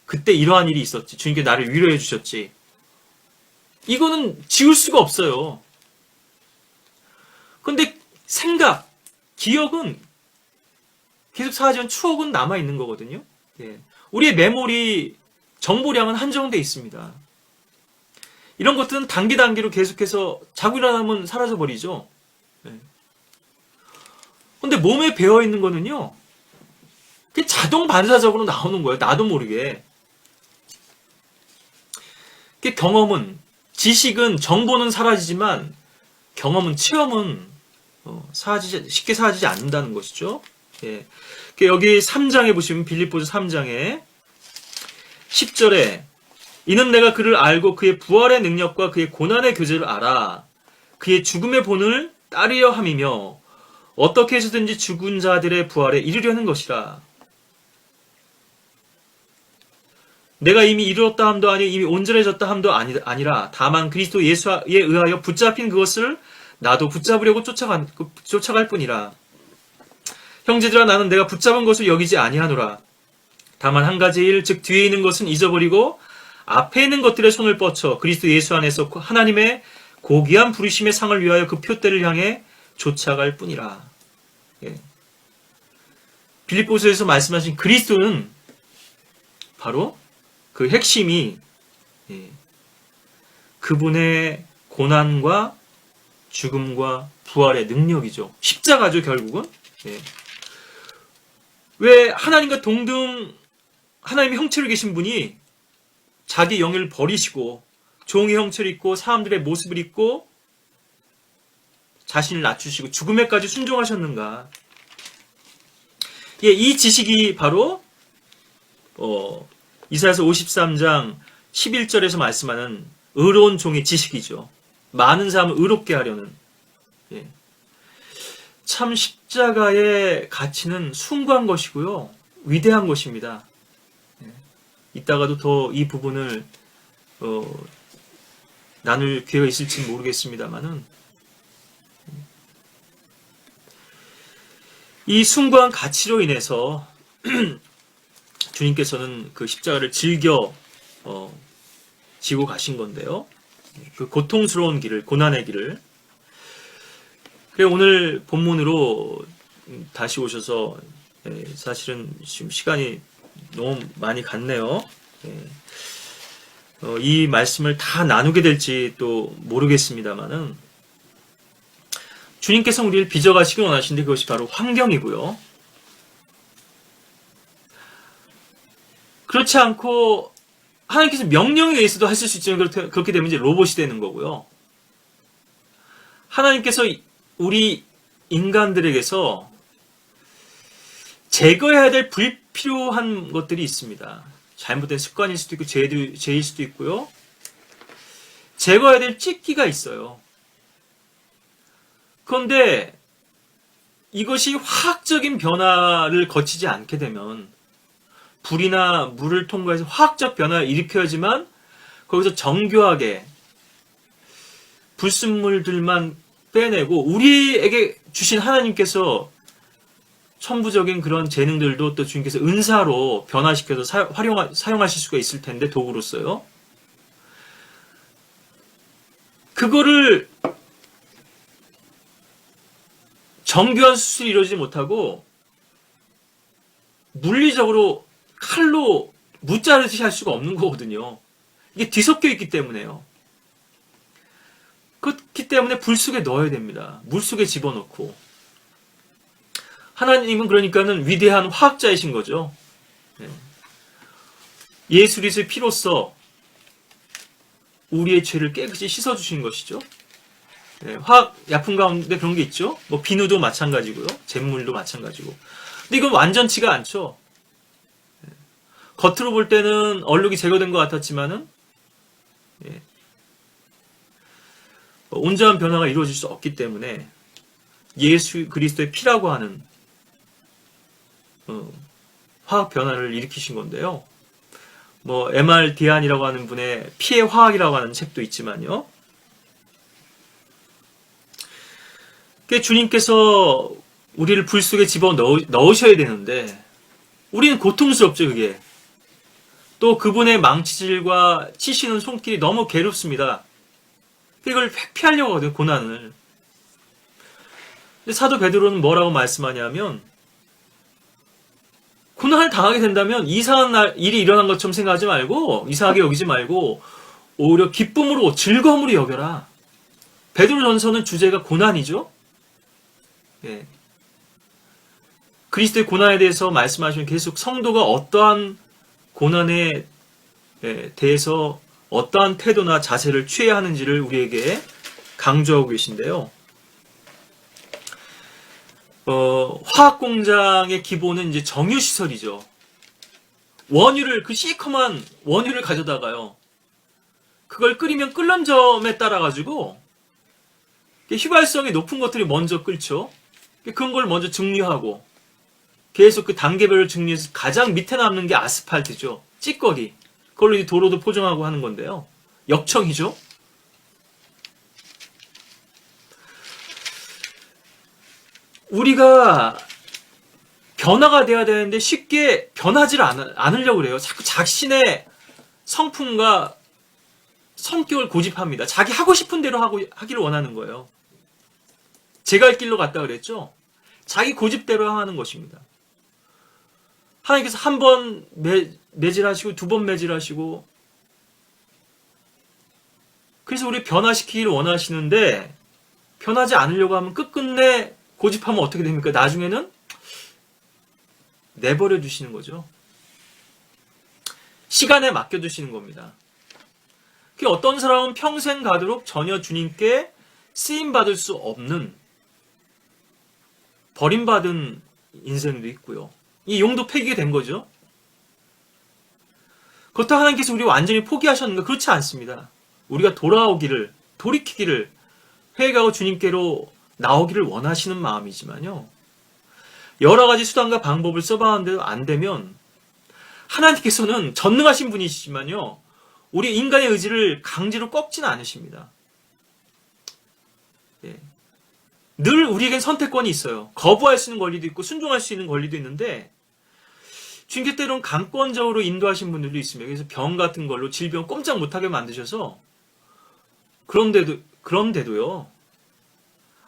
그때 이러한 일이 있었지. 주님께 나를 위로해 주셨지. 이거는 지울 수가 없어요. 근데 생각, 기억은 계속 사라지면 추억은 남아있는 거거든요. 우리의 메모리, 정보량은 한정되어 있습니다. 이런 것들은 단계로 계속해서 자고 일어나면 사라져버리죠. 근데 몸에 배어있는 거는요, 그게 자동 반사적으로 나오는 거예요. 나도 모르게. 경험은, 지식은, 정보는 사라지지만 경험은, 체험은 쉽게 사라지지 않는다는 것이죠. 여기 3장에 보시면, 빌립보서 3장에 10절에 이는 내가 그를 알고 그의 부활의 능력과 그의 고난의 교제를 알아 그의 죽음의 본을 따르려 함이며 어떻게 해서든지 죽은 자들의 부활에 이르려는 것이라. 내가 이미 이르렀다 함도 아니 이미 온전해졌다 함도 아니라 다만 그리스도 예수에 의하여 붙잡힌 그것을 나도 붙잡으려고 쫓아갈 뿐이라. 형제들아, 나는 내가 붙잡은 것을 여기지 아니하노라. 다만 한 가지 일, 즉 뒤에 있는 것은 잊어버리고 앞에 있는 것들에 손을 뻗쳐 그리스도 예수 안에서 하나님의 고귀한 부르심의 상을 위하여 그 표대를 향해 쫓아갈 뿐이라. 빌립보서에서 말씀하신 그리스도는 바로 그 핵심이 그분의 고난과 죽음과 부활의 능력이죠. 십자가죠, 결국은. 왜 하나님과 동등 하나님의 형체로 계신 분이 자기 영역을 버리시고 종의 형체를 입고 사람들의 모습을 입고 자신을 낮추시고 죽음에까지 순종하셨는가? 이 지식이 바로 이사야서 53장 11절에서 말씀하는 의로운 종의 지식이죠. 많은 사람을 의롭게 하려는. 참 십자가의 가치는 숭고한 것이고요. 위대한 것입니다. 이따가도 더 이 부분을 나눌 기회가 있을지 모르겠습니다만은 이 숭고한 가치로 인해서 주님께서는 그 십자가를 즐겨 지고 가신 건데요. 그 고통스러운 길을, 고난의 길을. 그래 오늘 본문으로 다시 오셔서 사실은 지금 시간이 너무 많이 갔네요. 이 말씀을 다 나누게 될지 또 모르겠습니다만은 주님께서 우리를 빚어가시기 원하시는데 그것이 바로 환경이고요. 그렇지 않고 하나님께서 명령에 의해서도 하실 수 있지만 그렇게 되면 이제 로봇이 되는 거고요. 하나님께서 우리 인간들에게서 제거해야 될 불필요한 것들이 있습니다. 잘못된 습관일 수도 있고 죄일 수도 있고요. 제거해야 될 찢기가 있어요. 그런데 이것이 화학적인 변화를 거치지 않게 되면 불이나 물을 통과해서 화학적 변화를 일으켜야지만 거기서 정교하게 불순물들만 빼내고 우리에게 주신 하나님께서 천부적인 그런 재능들도 또 주님께서 은사로 변화시켜서 사용하실 수가 있을 텐데 도구로서요. 그거를 정교한 수술이 이루어지지 못하고 물리적으로 칼로 무자르듯이 할 수가 없는 거거든요. 이게 뒤섞여 있기 때문에요. 그렇기 때문에 불 속에 넣어야 됩니다. 물 속에 집어넣고. 하나님은 그러니까는 위대한 화학자이신 거죠. 예수 그리스도의 피로써 우리의 죄를 깨끗이 씻어주신 것이죠. 화학 약품 가운데 그런 게 있죠. 뭐 비누도 마찬가지고요. 잿물도 마찬가지고. 근데 이건 완전치가 않죠. 겉으로 볼 때는 얼룩이 제거된 것 같았지만은 온전한 변화가 이루어질 수 없기 때문에 예수 그리스도의 피라고 하는 화학 변화를 일으키신 건데요. 뭐 MR 디안이라고 하는 분의 피의 화학이라고 하는 책도 있지만요. 주님께서 우리를 불 속에 집어 넣으셔야 되는데 우리는 고통스럽죠, 그게. 또 그분의 망치질과 치시는 손길이 너무 괴롭습니다. 이걸 회피하려고 하거든요, 고난을. 근데 사도 베드로는 뭐라고 말씀하냐면 고난을 당하게 된다면 이상한 일이 일어난 것처럼 생각하지 말고 이상하게 여기지 말고 오히려 기쁨으로 즐거움으로 여겨라. 베드로전서는 주제가 고난이죠. 그리스도의 고난에 대해서 말씀하시면 계속 성도가 어떠한 고난에 대해서 어떠한 태도나 자세를 취해야 하는지를 우리에게 강조하고 계신데요. 화학 공장의 기본은 이제 정유 시설이죠. 원유를 그 시커먼 원유를 가져다가요. 그걸 끓이면 끓는 점에 따라 가지고 휘발성이 높은 것들이 먼저 끓죠. 그런 걸 먼저 증류하고 계속 그 단계별로 증류해서 가장 밑에 남는 게 아스팔트죠. 찌꺼기. 그걸로 이제 도로도 포장하고 하는 건데요. 역청이죠. 우리가 변화가 돼야 되는데 쉽게 변하지 않으려고 그래요. 자꾸 자신의 성품과 성격을 고집합니다. 자기 하고 싶은 대로 하기를 원하는 거예요. 제가 할 길로 갔다 그랬죠. 자기 고집대로 하는 것입니다. 하나님께서 한 번 매질하시고 두 번 매질하시고 그래서 우리 변화시키기를 원하시는데 변하지 않으려고 하면 끝끝내 고집하면 어떻게 됩니까? 나중에는 내버려 두시는 거죠. 시간에 맡겨두시는 겁니다. 어떤 사람은 평생 가도록 전혀 주님께 쓰임받을 수 없는 버림받은 인생도 있고요. 이 용도 폐기가 된 거죠. 그렇다고 하나님께서 우리 완전히 포기하셨는가? 그렇지 않습니다. 우리가 돌이키기를 회개하고 주님께로 나오기를 원하시는 마음이지만요. 여러 가지 수단과 방법을 써봤는데도 안 되면 하나님께서는 전능하신 분이시지만요. 우리 인간의 의지를 강제로 꺾지는 않으십니다. 늘 우리에겐 선택권이 있어요. 거부할 수 있는 권리도 있고 순종할 수 있는 권리도 있는데 주님께서 때로는 강권적으로 인도하신 분들도 있습니다. 그래서 병 같은 걸로 질병 꼼짝 못하게 만드셔서 그런데도요.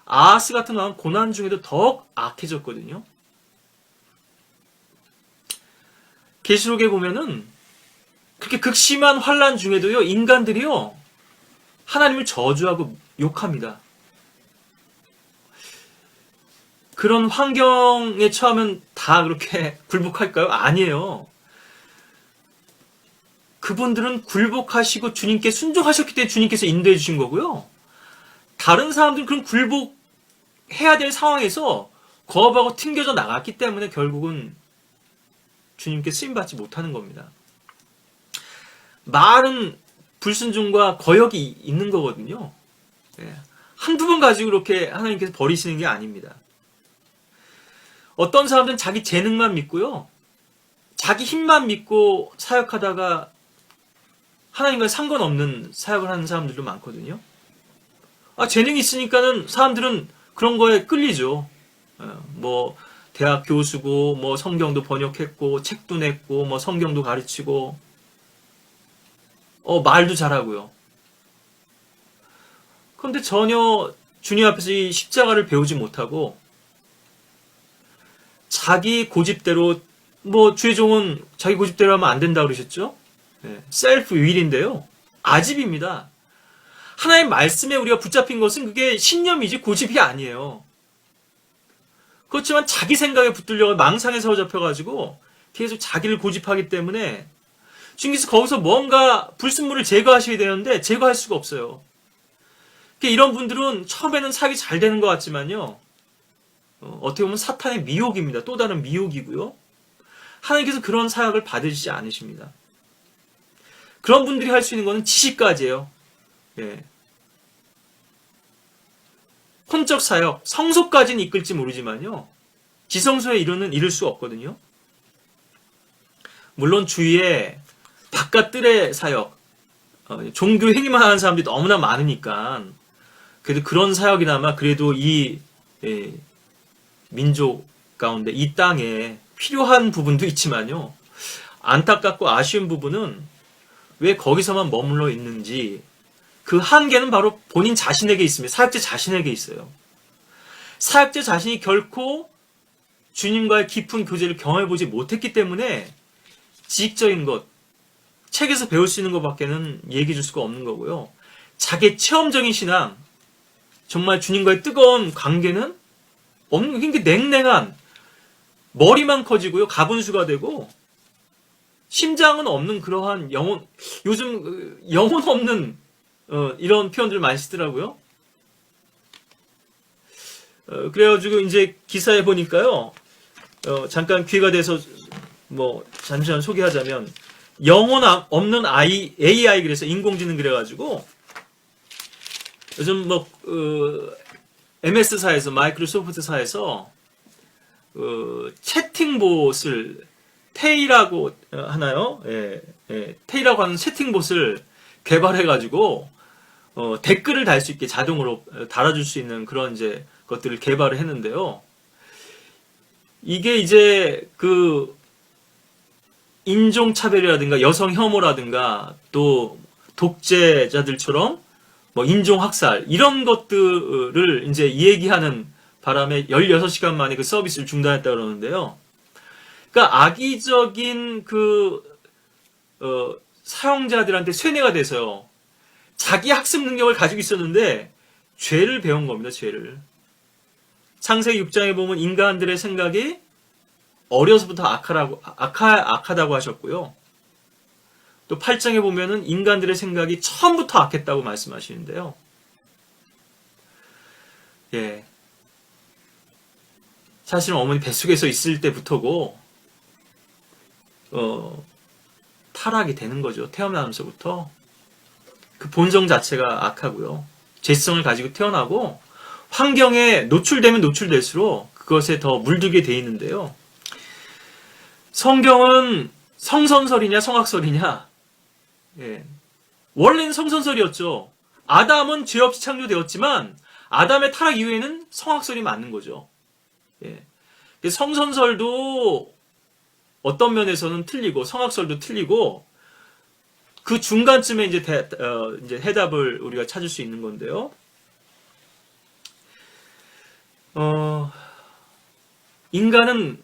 아하스 같은 왕은 고난 중에도 더 악해졌거든요. 계시록에 보면은 그렇게 극심한 환난 중에도요. 인간들이요. 하나님을 저주하고 욕합니다. 그런 환경에 처하면 다 그렇게 굴복할까요? 아니에요. 그분들은 굴복하시고 주님께 순종하셨기 때문에 주님께서 인도해 주신 거고요. 다른 사람들은 그런 굴복해야 될 상황에서 거부하고 튕겨져 나갔기 때문에 결국은 주님께 쓰임받지 못하는 겁니다. 많은 불순종과 거역이 있는 거거든요. 한두 번 가지고 그렇게 하나님께서 버리시는 게 아닙니다. 어떤 사람들은 자기 재능만 믿고요. 자기 힘만 믿고 사역하다가 하나님과 상관없는 사역을 하는 사람들도 많거든요. 재능이 있으니까는 사람들은 그런 거에 끌리죠. 뭐 대학 교수고 뭐 성경도 번역했고 책도 냈고 뭐 성경도 가르치고 말도 잘하고요. 그런데 전혀 주님 앞에서 이 십자가를 배우지 못하고 자기 고집대로 뭐 주의 종은 자기 고집대로 하면 안 된다 그러셨죠? 셀프 윌인데요. 아집입니다. 하나님 말씀에 우리가 붙잡힌 것은 그게 신념이지 고집이 아니에요. 그렇지만 자기 생각에 붙들려고 망상에 사로잡혀가지고 계속 자기를 고집하기 때문에 주님께서 거기서 뭔가 불순물을 제거하셔야 되는데 제거할 수가 없어요. 이런 분들은 처음에는 사역이 잘 되는 것 같지만요. 어떻게 보면 사탄의 미혹입니다. 또 다른 미혹이고요. 하나님께서 그런 사역을 받으시지 않으십니다. 그런 분들이 할 수 있는 것은 지식까지예요. 혼적 사역, 성소까지는 이끌지 모르지만요. 지성소에 이룰 수 없거든요. 물론 주위에 바깥 뜰의 사역, 종교 행위만 하는 사람들이 너무나 많으니까 그래도 그런 사역이나마 그래도 이 민족 가운데 이 땅에 필요한 부분도 있지만요. 안타깝고 아쉬운 부분은 왜 거기서만 머물러 있는지 그 한계는 바로 본인 자신에게 있습니다. 사역자 자신에게 있어요. 사역자 자신이 결코 주님과의 깊은 교제를 경험해보지 못했기 때문에 지식적인 것, 책에서 배울 수 있는 것밖에는 얘기해 줄 수가 없는 거고요. 자기의 체험적인 신앙, 정말 주님과의 뜨거운 관계는 없는, 그러니까 냉랭한, 머리만 커지고요. 가분수가 되고 심장은 없는 그러한 요즘 영혼 없는 이런 표현들 많이 쓰더라고요. 그래가지고 이제 기사에 보니까요. 잠깐 기회가 돼서 뭐 잠시만 소개하자면 영혼 없는 AI 그래서 인공지능 그래가지고 요즘 뭐 MS사에서 마이크로소프트사에서 채팅봇을 테이라고 하나요? 테이라고 하는 채팅봇을 개발해가지고 댓글을 달 수 있게 자동으로 달아줄 수 있는 그런 이제 것들을 개발을 했는데요. 이게 이제 그 인종차별이라든가 여성 혐오라든가 또 독재자들처럼 뭐 인종학살 이런 것들을 이제 얘기하는 바람에 16시간 만에 그 서비스를 중단했다 그러는데요. 그러니까 악의적인 사용자들한테 쇠뇌가 돼서요. 자기 학습 능력을 가지고 있었는데 죄를 배운 겁니다. 죄를. 창세기 6장에 보면 인간들의 생각이 어려서부터 악하다고 하셨고요. 또 8장에 보면은 인간들의 생각이 처음부터 악했다고 말씀하시는데요. 사실은 어머니 뱃속에서 있을 때부터고 타락이 되는 거죠. 태어나면서부터. 그 본성 자체가 악하고요. 죄성을 가지고 태어나고 환경에 노출되면 노출될수록 그것에 더 물들게 돼 있는데요. 성경은 성선설이냐 성악설이냐? 원래는 성선설이었죠. 아담은 죄 없이 창조되었지만 아담의 타락 이후에는 성악설이 맞는 거죠. 성선설도 어떤 면에서는 틀리고 성악설도 틀리고 그 중간쯤에 이제 이제 해답을 우리가 찾을 수 있는 건데요. 인간은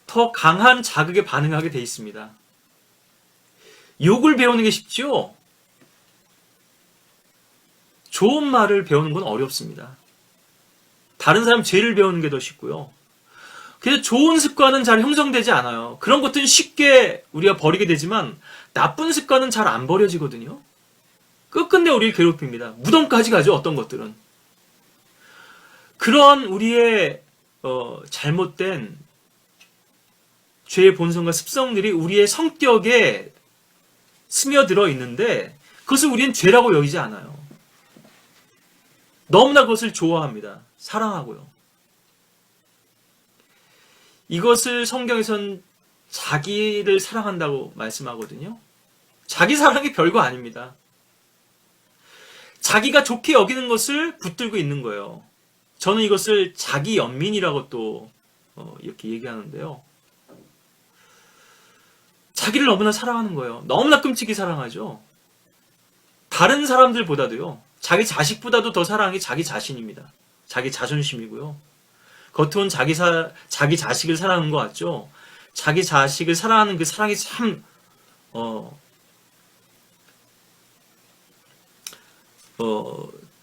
더 강한 자극에 반응하게 돼 있습니다. 욕을 배우는 게 쉽죠? 좋은 말을 배우는 건 어렵습니다. 다른 사람 죄를 배우는 게 더 쉽고요. 그래서 좋은 습관은 잘 형성되지 않아요. 그런 것들은 쉽게 우리가 버리게 되지만 나쁜 습관은 잘 안 버려지거든요. 끝끝내 우리를 괴롭힙니다. 무덤까지 가죠, 어떤 것들은. 그런 우리의 잘못된 죄의 본성과 습성들이 우리의 성격에 스며들어 있는데 그것을 우리는 죄라고 여기지 않아요. 너무나 그것을 좋아합니다. 사랑하고요. 이것을 성경에선 자기를 사랑한다고 말씀하거든요. 자기 사랑이 별거 아닙니다. 자기가 좋게 여기는 것을 붙들고 있는 거예요. 저는 이것을 자기 연민이라고 또 이렇게 얘기하는데요. 자기를 너무나 사랑하는 거예요. 너무나 끔찍이 사랑하죠. 다른 사람들보다도요. 자기 자식보다도 더 사랑이 자기 자신입니다. 자기 자존심이고요. 겉으로는 자기 자식을 사랑하는 것 같죠. 자기 자식을 사랑하는 그 사랑이 참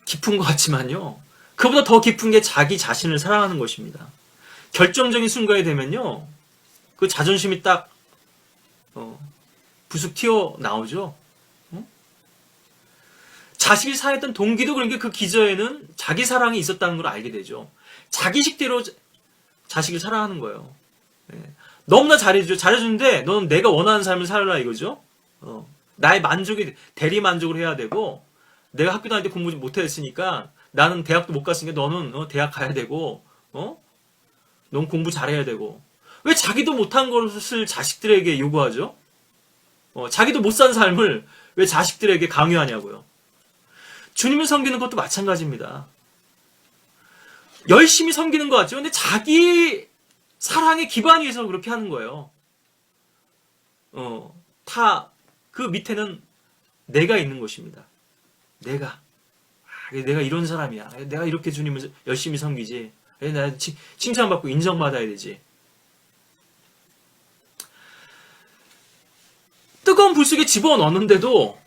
깊은 것 같지만요. 그보다 더 깊은 게 자기 자신을 사랑하는 것입니다. 결정적인 순간이 되면요. 그 자존심이 딱 부숙 튀어나오죠. 자식을 사랑했던 동기도 그런 게 그 기저에는 자기 사랑이 있었다는 걸 알게 되죠. 자기식대로 자식을 사랑하는 거예요. 너무나 잘해주는데 너는 내가 원하는 삶을 살아라 이거죠. 나의 만족이 대리 만족을 해야 되고 내가 학교 다닐 때 공부 못했으니까 나는 대학도 못 갔으니까 너는 대학 가야 되고 넌 공부 잘해야 되고 왜 자기도 못한 것을 자식들에게 요구하죠? 자기도 못 산 삶을 왜 자식들에게 강요하냐고요. 주님을 섬기는 것도 마찬가지입니다. 열심히 섬기는 것 같죠. 근데 자기 사랑의 기반 위에서 그렇게 하는 거예요. 다 그 밑에는 내가 있는 것입니다. 내가 이런 사람이야. 내가 이렇게 주님을 열심히 섬기지. 내가 칭찬받고 인정받아야 되지. 뜨거운 불 속에 집어넣는데도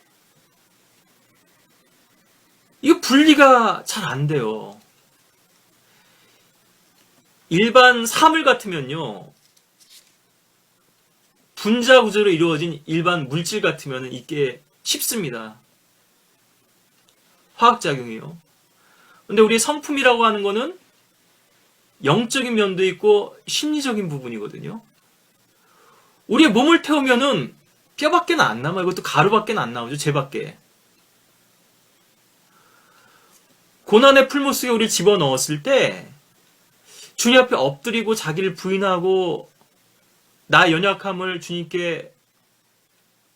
이거 분리가 잘 안 돼요. 일반 사물 같으면요. 분자 구조로 이루어진 일반 물질 같으면 이게 쉽습니다. 화학작용이요. 근데 우리 성품이라고 하는 거는 영적인 면도 있고 심리적인 부분이거든요. 우리의 몸을 태우면은 뼈밖에 안 남아요. 이것도 가루밖에 안 나오죠. 재밖에. 고난의 풀무 속에 우리를 집어넣었을 때 주님 앞에 엎드리고 자기를 부인하고 나의 연약함을 주님께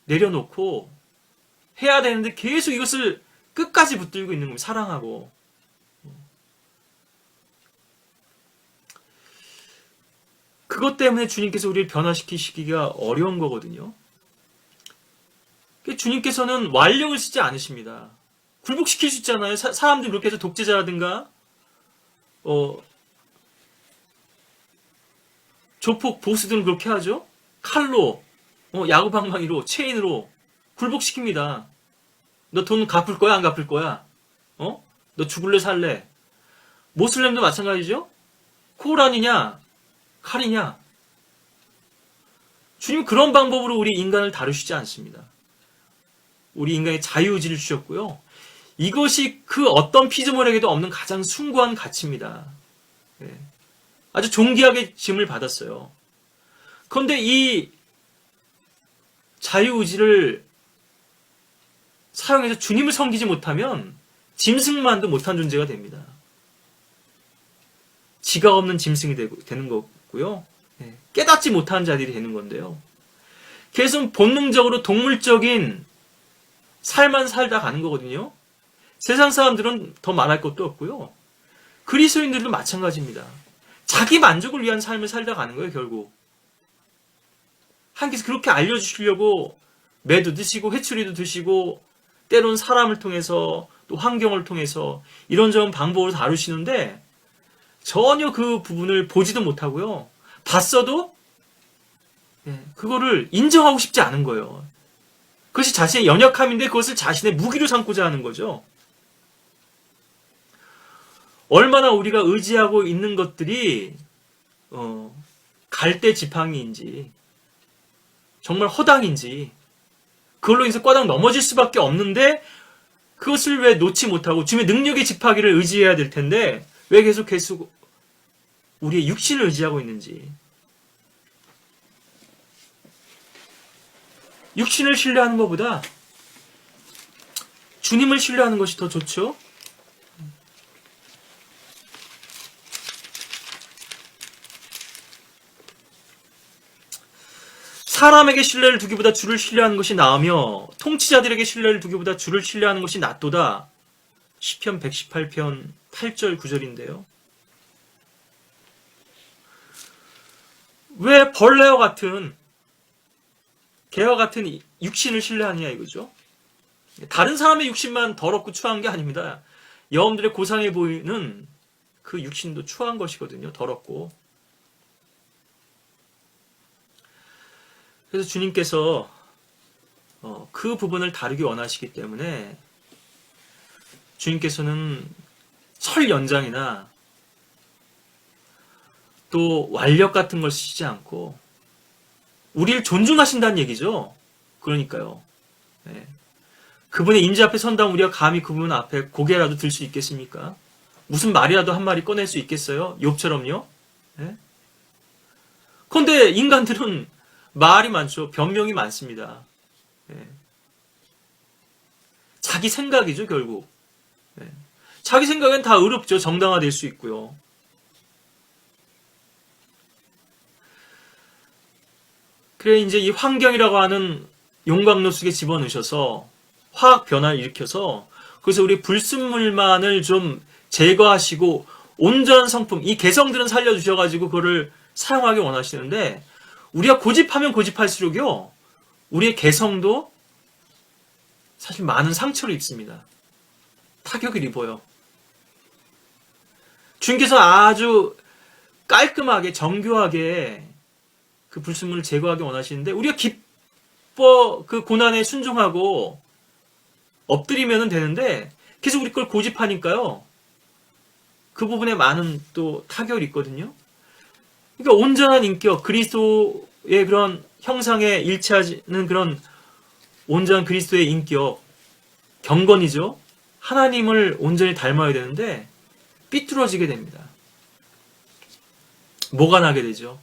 내려놓고 해야 되는데 계속 이것을 끝까지 붙들고 있는 겁니다. 사랑하고. 그것 때문에 주님께서 우리를 변화시키기가 어려운 거거든요. 주님께서는 완력을 쓰지 않으십니다. 굴복시킬 수 있잖아요. 사람들이 그렇게 해서 독재자라든가 조폭 보스들은 그렇게 하죠. 칼로 야구방망이로 체인으로 굴복시킵니다. 너 돈 갚을 거야 안 갚을 거야? 너 죽을래 살래? 모슬렘도 마찬가지죠. 코란이냐 칼이냐? 주님 그런 방법으로 우리 인간을 다루시지 않습니다. 우리 인간의 자유의지를 주셨고요. 이것이 그 어떤 피조물에게도 없는 가장 숭고한 가치입니다. 아주 존귀하게 짐을 받았어요. 그런데 이 자유의지를 사용해서 주님을 섬기지 못하면 짐승만도 못한 존재가 됩니다. 지각 없는 짐승이 되는 거고요. 깨닫지 못한 자들이 되는 건데요. 그래서 본능적으로 동물적인 삶만 살다 가는 거거든요. 세상 사람들은 더 말할 것도 없고요. 그리스도인들도 마찬가지입니다. 자기 만족을 위한 삶을 살다 가는 거예요, 결국. 하나님께서 그렇게 알려주시려고 매도 드시고 회초리도 드시고 때론 사람을 통해서 또 환경을 통해서 이런저런 방법으로 다루시는데 전혀 그 부분을 보지도 못하고요. 봤어도 그거를 인정하고 싶지 않은 거예요. 그것이 자신의 연약함인데 그것을 자신의 무기로 삼고자 하는 거죠. 얼마나 우리가 의지하고 있는 것들이 갈대지팡이인지 정말 허당인지 그걸로 인해서 꽈당 넘어질 수밖에 없는데 그것을 왜 놓지 못하고 주님의 능력의 지팡이를 의지해야 될 텐데 왜 계속 우리의 육신을 의지하고 있는지. 육신을 신뢰하는 것보다 주님을 신뢰하는 것이 더 좋죠. 사람에게 신뢰를 두기보다 주를 신뢰하는 것이 나으며 통치자들에게 신뢰를 두기보다 주를 신뢰하는 것이 낫도다. 시편 118편 8절 9절인데요. 왜 벌레와 같은 개와 같은 육신을 신뢰하느냐 이거죠. 다른 사람의 육신만 더럽고 추한 게 아닙니다. 여러분들의 고상해 보이는 그 육신도 추한 것이거든요. 더럽고. 그래서 주님께서 그 부분을 다루기 원하시기 때문에 주님께서는 설 연장이나 또 완력 같은 걸 쓰시지 않고 우리를 존중하신다는 얘기죠. 그러니까요. 그분의 임재 앞에 선다면 우리가 감히 그분 앞에 고개라도 들 수 있겠습니까? 무슨 말이라도 한 마리 꺼낼 수 있겠어요? 욥처럼요? 그런데 인간들은 말이 많죠. 변명이 많습니다. 자기 생각이죠, 결국. 자기 생각엔 다 의롭죠. 정당화될 수 있고요. 그래 이제 이 환경이라고 하는 용광로 속에 집어넣으셔서 화학 변화를 일으켜서 그래서 우리 불순물만을 좀 제거하시고 온전한 성품, 이 개성들은 살려주셔가지고 그거를 사용하기 원하시는데 우리가 고집하면 고집할수록요 우리의 개성도 사실 많은 상처를 입습니다. 타격을 입어요. 주님께서 아주 깔끔하게 정교하게 그 불순물을 제거하기 원하시는데 우리가 기뻐 그 고난에 순종하고 엎드리면 되는데 계속 우리 걸 고집하니까요. 그 부분에 많은 또 타격이 있거든요. 그러니까 온전한 인격, 그리스도의 그런 형상에 일치하는 그런 온전한 그리스도의 인격, 경건이죠. 하나님을 온전히 닮아야 되는데 삐뚤어지게 됩니다. 뭐가 나게 되죠.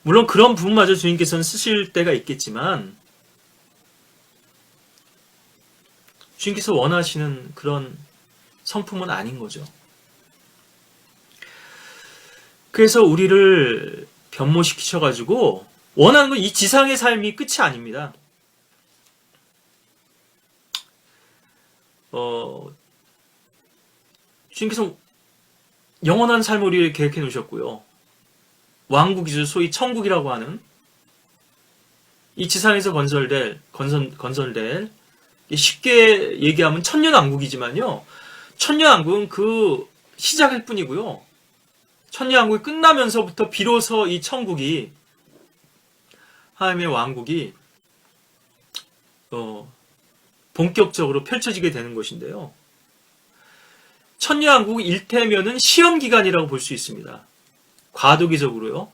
물론 그런 부분마저 주님께서는 쓰실 때가 있겠지만 주님께서 원하시는 그런 성품은 아닌 거죠. 그래서 우리를 변모시키셔가지고 원하는 건 이 지상의 삶이 끝이 아닙니다. 주님께서 영원한 삶을 우리를 계획해 놓으셨고요. 왕국이죠. 소위 천국이라고 하는 이 지상에서 건설될 쉽게 얘기하면 천년왕국이지만요. 천년왕국은 그 시작일 뿐이고요. 천년왕국이 끝나면서부터 비로소 이 천국이 하나님의 왕국이 본격적으로 펼쳐지게 되는 것인데요. 천년왕국 일테면은 시험기간이라고 볼 수 있습니다. 과도기적으로요.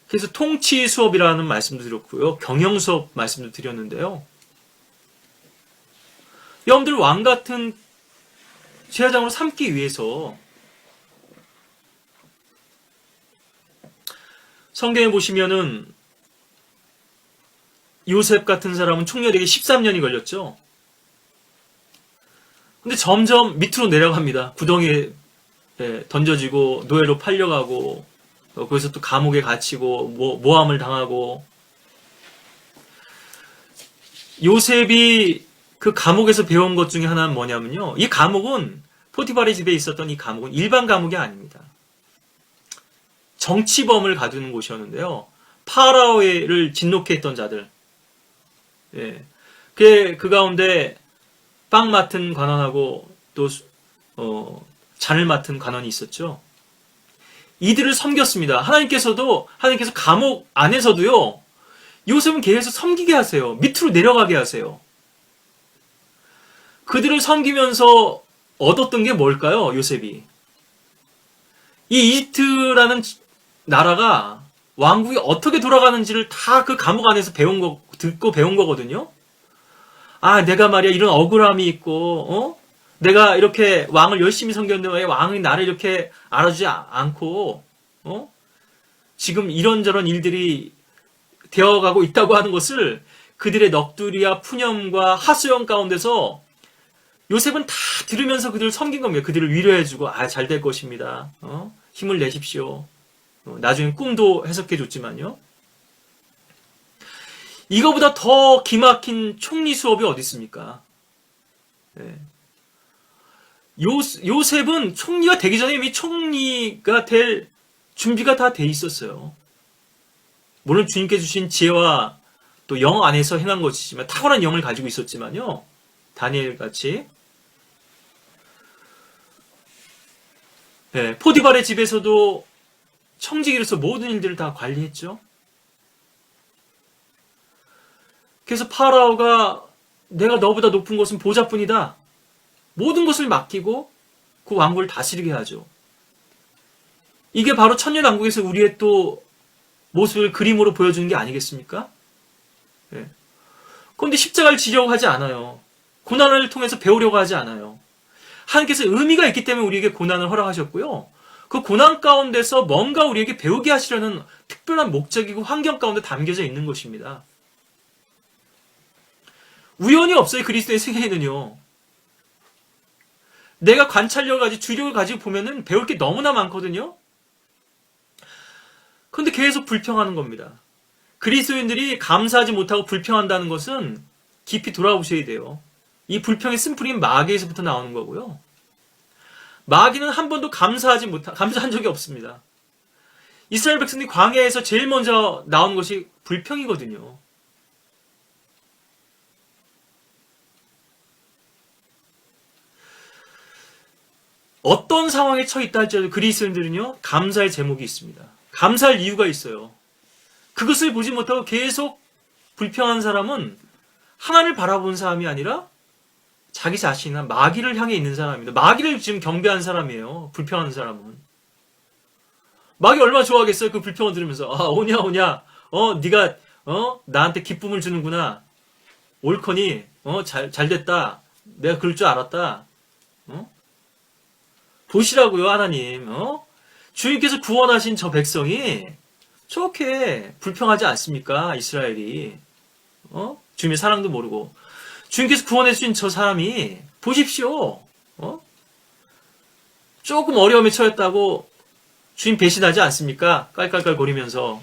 그래서 통치 수업이라는 말씀도 드렸고요. 경영 수업 말씀도 드렸는데요. 여러분들 왕 같은 제사장으로 삼기 위해서 성경에 보시면은 요셉 같은 사람은 총리되기 13년이 걸렸죠. 근데 점점 밑으로 내려갑니다. 구덩이에 던져지고 노예로 팔려가고 거기서 또 감옥에 갇히고 모함을 당하고 요셉이 그 감옥에서 배운 것 중에 하나는 뭐냐면요. 이 감옥은 포티파의 집에 있었던 이 감옥은 일반 감옥이 아닙니다. 정치범을 가두는 곳이었는데요. 파라오를 진노케 했던 자들. 예. 그 가운데 빵 맡은 관원하고 또 잔을 맡은 관원이 있었죠. 이들을 섬겼습니다. 하나님께서 감옥 안에서도요, 요셉은 계속 섬기게 하세요. 밑으로 내려가게 하세요. 그들을 섬기면서 얻었던 게 뭘까요, 요셉이? 이 이집트라는 나라가 왕국이 어떻게 돌아가는지를 다 그 감옥 안에서 듣고 배운 거거든요. 아, 내가 말이야, 이런 억울함이 있고, 내가 이렇게 왕을 열심히 섬겼는데 왜 왕이 나를 이렇게 알아주지 않고, 지금 이런저런 일들이 되어가고 있다고 하는 것을 그들의 넋두리와 푸념과 하소연 가운데서 요셉은 다 들으면서 그들을 섬긴 겁니다. 그들을 위로해주고, 잘 될 것입니다. 힘을 내십시오. 나중에 꿈도 해석해줬지만요. 이거보다 더 기막힌 총리 수업이 어디 있습니까? 네. 요셉은 총리가 되기 전에 이미 총리가 될 준비가 다 돼 있었어요. 물론 주님께 주신 지혜와 또 영 안에서 행한 것이지만, 탁월한 영을 가지고 있었지만요. 다니엘 같이. 네, 포디발의 집에서도 청지기로서 모든 일들을 다 관리했죠. 그래서 파라오가 내가 너보다 높은 것은 보좌뿐이다. 모든 것을 맡기고 그 왕국을 다스리게 하죠. 이게 바로 천년왕국에서 우리의 또 모습을 그림으로 보여주는 게 아니겠습니까? 네. 그런데 십자가를 지려고 하지 않아요. 고난을 통해서 배우려고 하지 않아요. 하나님께서 의미가 있기 때문에 우리에게 고난을 허락하셨고요. 그 고난 가운데서 뭔가 우리에게 배우게 하시려는 특별한 목적이고 환경 가운데 담겨져 있는 것입니다. 우연이 없어요. 그리스도의 세계에는요. 내가 관찰력을 가지고 주력을 가지고 보면은 배울 게 너무나 많거든요. 그런데 계속 불평하는 겁니다. 그리스도인들이 감사하지 못하고 불평한다는 것은 깊이 돌아보셔야 돼요. 이 불평의 쓴뿌리는 마귀에서부터 나오는 거고요. 마귀는 한 번도 감사한 적이 없습니다. 이스라엘 백성들이 광야에서 제일 먼저 나온 것이 불평이거든요. 어떤 상황에 처해 있다 할지라도 그리스도인들은요, 감사의 제목이 있습니다. 감사할 이유가 있어요. 그것을 보지 못하고 계속 불평한 사람은 하나님을 바라본 사람이 아니라 자기 자신이나 마귀를 향해 있는 사람입니다. 마귀를 지금 경배하는 사람이에요. 불평하는 사람은. 마귀 얼마나 좋아하겠어요? 그 불평을 들으면서. 오냐. 네가 나한테 기쁨을 주는구나. 옳거니. 잘 됐다. 내가 그럴 줄 알았다. 보시라고요, 하나님. 주님께서 구원하신 저 백성이 저렇게 불평하지 않습니까? 이스라엘이. 주님의 사랑도 모르고. 주님께서 구원해 주신 저 사람이 보십시오. 조금 어려움에 처했다고 주님 배신하지 않습니까? 깔깔깔거리면서.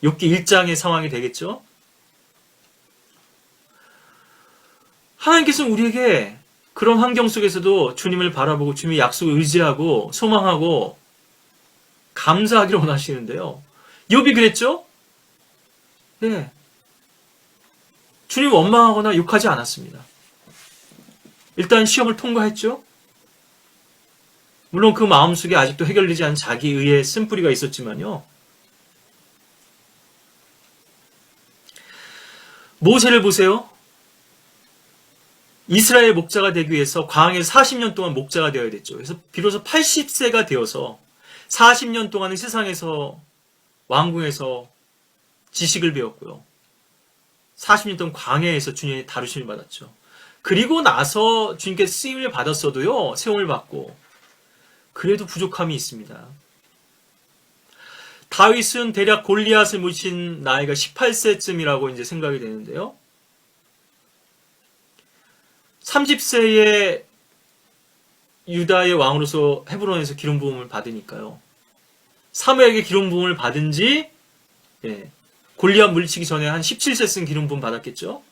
욥기 1장의 상황이 되겠죠? 하나님께서는 우리에게 그런 환경 속에서도 주님을 바라보고 주님의 약속을 의지하고 소망하고 감사하기를 원하시는데요. 욥이 그랬죠? 네. 주님 원망하거나 욕하지 않았습니다. 일단 시험을 통과했죠? 물론 그 마음속에 아직도 해결되지 않은 자기의의 쓴뿌리가 있었지만요. 모세를 보세요. 이스라엘 목자가 되기 위해서 광야에서 40년 동안 목자가 되어야 됐죠. 그래서 비로소 80세가 되어서 40년 동안은 세상에서 왕궁에서 지식을 배웠고요. 40년 동안 광야에서 주님의 다루심을 받았죠. 그리고 나서 주님께 쓰임을 받았어도요. 세움을 받고 그래도 부족함이 있습니다. 다윗은 대략 골리앗을 물리친 나이가 18세쯤이라고 이제 생각이 되는데요. 30세에 유다의 왕으로서 헤브론에서 기름 부음을 받으니까요. 사무엘에게 기름 부음을 받은 지 골리앗 물리치기 전에 한 17세쯤 기름 부음 받았겠죠.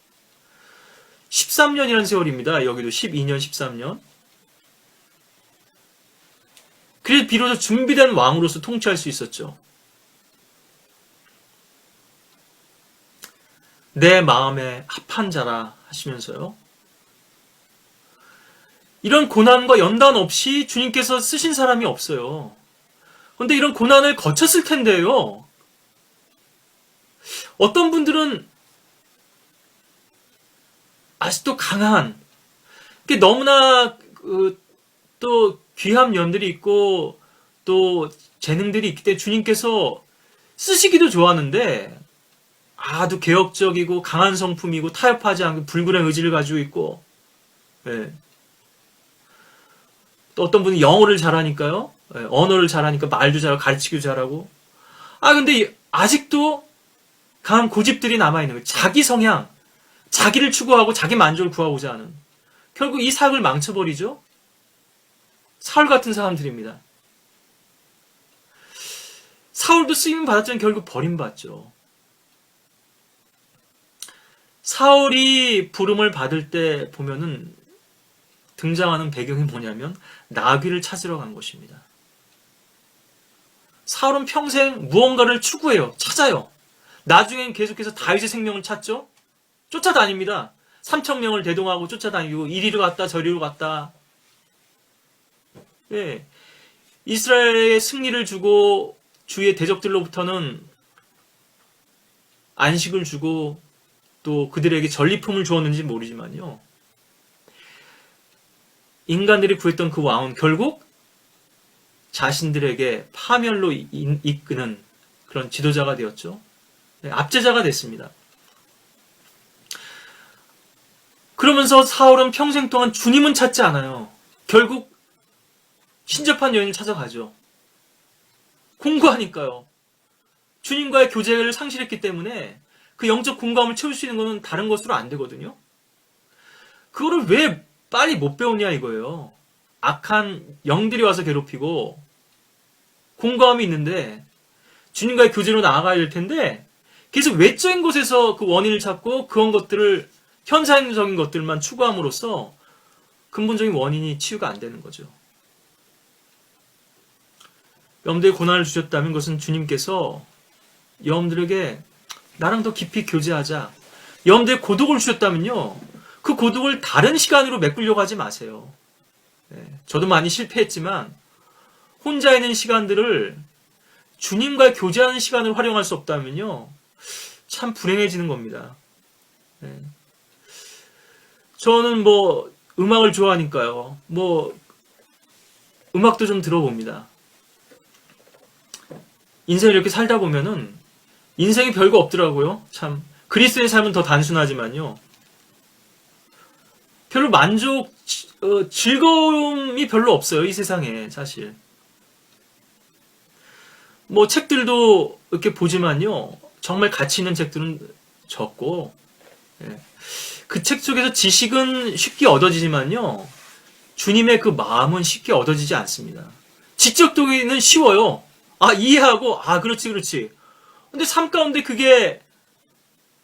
13년이라는 세월입니다. 여기도 12년, 13년. 그래서 비로소 준비된 왕으로서 통치할 수 있었죠. 내 마음에 합한 자라 하시면서요. 이런 고난과 연단 없이 주님께서 쓰신 사람이 없어요. 그런데 이런 고난을 거쳤을 텐데요. 어떤 분들은 아직도 강한, 너무나 또 귀한 면들이 있고 또 재능들이 있기 때문에 주님께서 쓰시기도 좋아하는데 아주 개혁적이고 강한 성품이고 타협하지 않고 불굴의 의지를 가지고 있고, 예. 또 어떤 분이 영어를 잘하니까요. 예, 언어를 잘하니까 말도 잘하고 가르치기도 잘하고. 근데 아직도 강한 고집들이 남아있는 거예요. 자기 성향, 자기를 추구하고 자기 만족을 구하고자 하는. 결국 이 사역을 망쳐버리죠. 사울 같은 사람들입니다. 사울도 쓰임 받았지만 결국 버림받죠. 사울이 부름을 받을 때 보면은 등장하는 배경이 뭐냐면 나귀를 찾으러 간 것입니다. 사울은 평생 무언가를 추구해요. 찾아요. 나중엔 계속해서 다윗의 생명을 찾죠. 쫓아다닙니다. 3,000명을 대동하고 쫓아다니고 이리로 갔다 저리로 갔다. 예. 이스라엘의 승리를 주고 주의 대적들로부터는 안식을 주고 또 그들에게 전리품을 주었는지 모르지만요. 인간들이 구했던 그 왕은 결국 자신들에게 파멸로 이끄는 그런 지도자가 되었죠. 네, 압제자가 됐습니다. 그러면서 사울은 평생 동안 주님은 찾지 않아요. 결국 신접한 여인을 찾아가죠. 공부하니까요. 주님과의 교제를 상실했기 때문에 그 영적 공감을 채울 수 있는 것은 다른 것으로 안 되거든요. 그거를 왜 빨리 못 배우냐 이거예요. 악한 영들이 와서 괴롭히고 공감이 있는데 주님과의 교제로 나아가야 될 텐데 계속 외적인 곳에서 그 원인을 찾고 그런 것들을 현상적인 것들만 추구함으로써 근본적인 원인이 치유가 안 되는 거죠. 여러분들에게 고난을 주셨다면 그것은 주님께서 여러분들에게 나랑 더 깊이 교제하자. 여러분들에게 고독을 주셨다면요. 그 고독을 다른 시간으로 메꾸려고 하지 마세요. 저도 많이 실패했지만 혼자 있는 시간들을 주님과 교제하는 시간을 활용할 수 없다면요. 참 불행해지는 겁니다. 저는 음악을 좋아하니까요. 음악도 좀 들어봅니다. 인생을 이렇게 살다 보면은 인생이 별거 없더라고요. 참 그리스도의 삶은 더 단순하지만요. 별로 즐거움이 별로 없어요. 이 세상에 사실. 책들도 이렇게 보지만요. 정말 가치 있는 책들은 적고 그 책 속에서 지식은 쉽게 얻어지지만요. 주님의 그 마음은 쉽게 얻어지지 않습니다. 지적 도기는 쉬워요. 이해하고 그렇지. 근데 삶 가운데 그게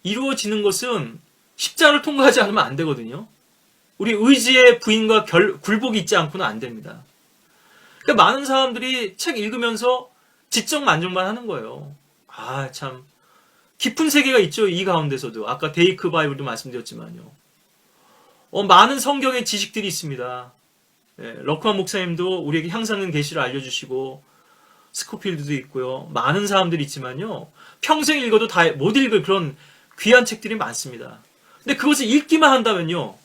이루어지는 것은 십자가를 통과하지 않으면 안 되거든요. 우리 의지의 부인과 굴복이 있지 않고는 안 됩니다. 그러니까 많은 사람들이 책 읽으면서 지적 만족만 하는 거예요. 참 깊은 세계가 있죠. 이 가운데서도 아까 데이크 바이블도 말씀드렸지만요. 많은 성경의 지식들이 있습니다. 러크만 목사님도 우리에게 향상된 계시를 알려주시고 스코필드도 있고요. 많은 사람들이 있지만요. 평생 읽어도 다 못 읽을 그런 귀한 책들이 많습니다. 근데 그것을 읽기만 한다면요.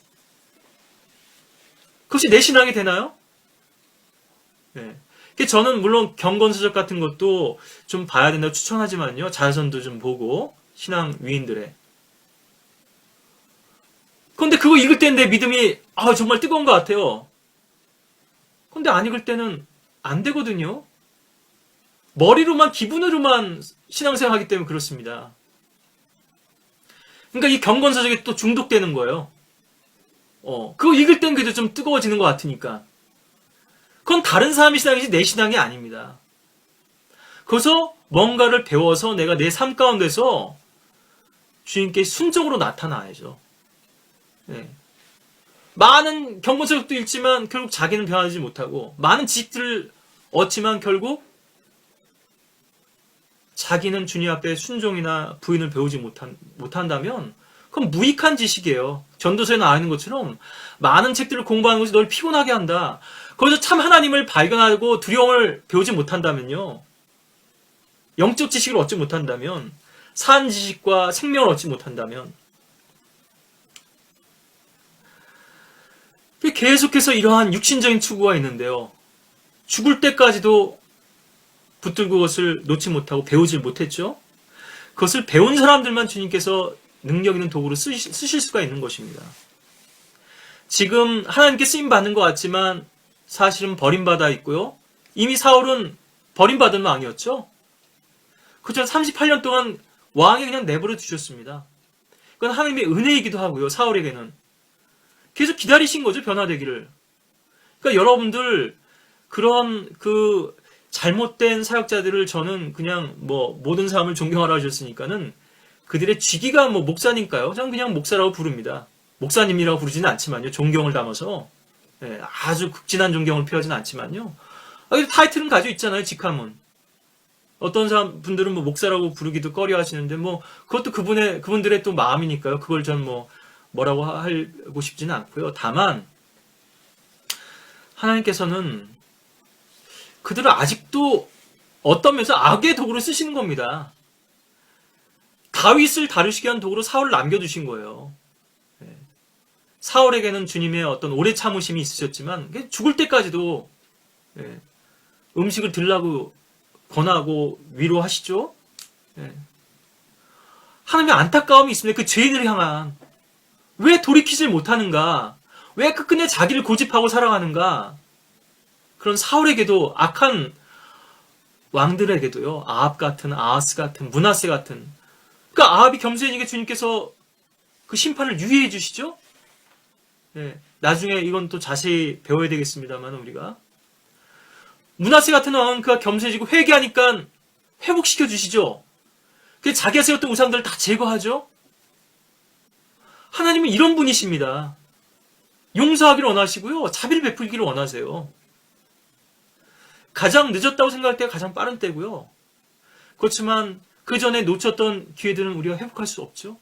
그것이 내 신앙이 되나요? 저는 물론 경건서적 같은 것도 좀 봐야 된다고 추천하지만요. 자서전도 좀 보고 신앙 위인들의. 그런데 그거 읽을 때는 내 믿음이 정말 뜨거운 것 같아요. 그런데 안 읽을 때는 안 되거든요. 머리로만 기분으로만 신앙생활하기 때문에 그렇습니다. 그러니까 이 경건서적에 또 중독되는 거예요. 그거 읽을 땐 그래도 좀 뜨거워지는 것 같으니까. 그건 다른 사람의 신앙이지 내 신앙이 아닙니다. 그래서 뭔가를 배워서 내가 내 삶 가운데서 주님께 순종으로 나타나야죠. 많은 경건서적도 읽지만 결국 자기는 변하지 못하고 많은 지식들을 얻지만 결국 자기는 주님 앞에 순종이나 부인을 배우지 못한다면 그건 무익한 지식이에요. 전도서에 나와 있는 것처럼 많은 책들을 공부하는 것이 널 피곤하게 한다. 거기서 참 하나님을 발견하고 두려움을 배우지 못한다면요. 영적 지식을 얻지 못한다면, 산 지식과 생명을 얻지 못한다면, 계속해서 이러한 육신적인 추구가 있는데요. 죽을 때까지도 붙들고 그것을 놓지 못하고 배우질 못했죠. 그것을 배운 사람들만 주님께서 능력 있는 도구로 쓰실 수가 있는 것입니다. 지금 하나님께 쓰임받는 것 같지만 사실은 버림받아 있고요. 이미 사울은 버림받은 왕이었죠. 그전 38년 동안 왕이 그냥 내버려 두셨습니다. 그건 하나님의 은혜이기도 하고요. 사울에게는. 계속 기다리신 거죠. 변화되기를. 그러니까 여러분들 그런 그 잘못된 사역자들을 저는 그냥 모든 사람을 존경하라 하셨으니까는 그들의 직위가 목사니까요. 저는 그냥 목사라고 부릅니다. 목사님이라고 부르지는 않지만요. 존경을 담아서. 예, 아주 극진한 존경을 표하지는 않지만요. 타이틀은 가지고 있잖아요. 직함은. 어떤 분들은 목사라고 부르기도 꺼려 하시는데 그것도 그분들의 또 마음이니까요. 그걸 전 뭐라고 하고 싶지는 않고요. 다만 하나님께서는 그들을 아직도 어떤 면에서 악의 도구로 쓰시는 겁니다. 다윗을 다루시게 한 도구로 사울을 남겨두신 거예요. 사울에게는 주님의 어떤 오래 참으심이 있으셨지만 죽을 때까지도 음식을 들라고 권하고 위로하시죠. 하나님의 안타까움이 있습니다. 그 죄인을 향한. 왜 돌이키질 못하는가? 왜 끝끝내 자기를 고집하고 살아가는가? 그런 사울에게도 악한 왕들에게도요. 아합 같은, 아하스 같은, 므낫세 같은. 그러니까 아합이 겸손해지게 주님께서 그 심판을 유예해 주시죠. 나중에 이건 또 자세히 배워야 되겠습니다만 우리가 므낫세 같은 왕은 그가 겸손해지고 회개하니까 회복시켜 주시죠. 그래서 자기가 세웠던 우상들을 다 제거하죠. 하나님은 이런 분이십니다. 용서하기를 원하시고요. 자비를 베풀기를 원하세요. 가장 늦었다고 생각할 때가 가장 빠른 때고요. 그렇지만 그 전에 놓쳤던 기회들은 우리가 회복할 수 없죠.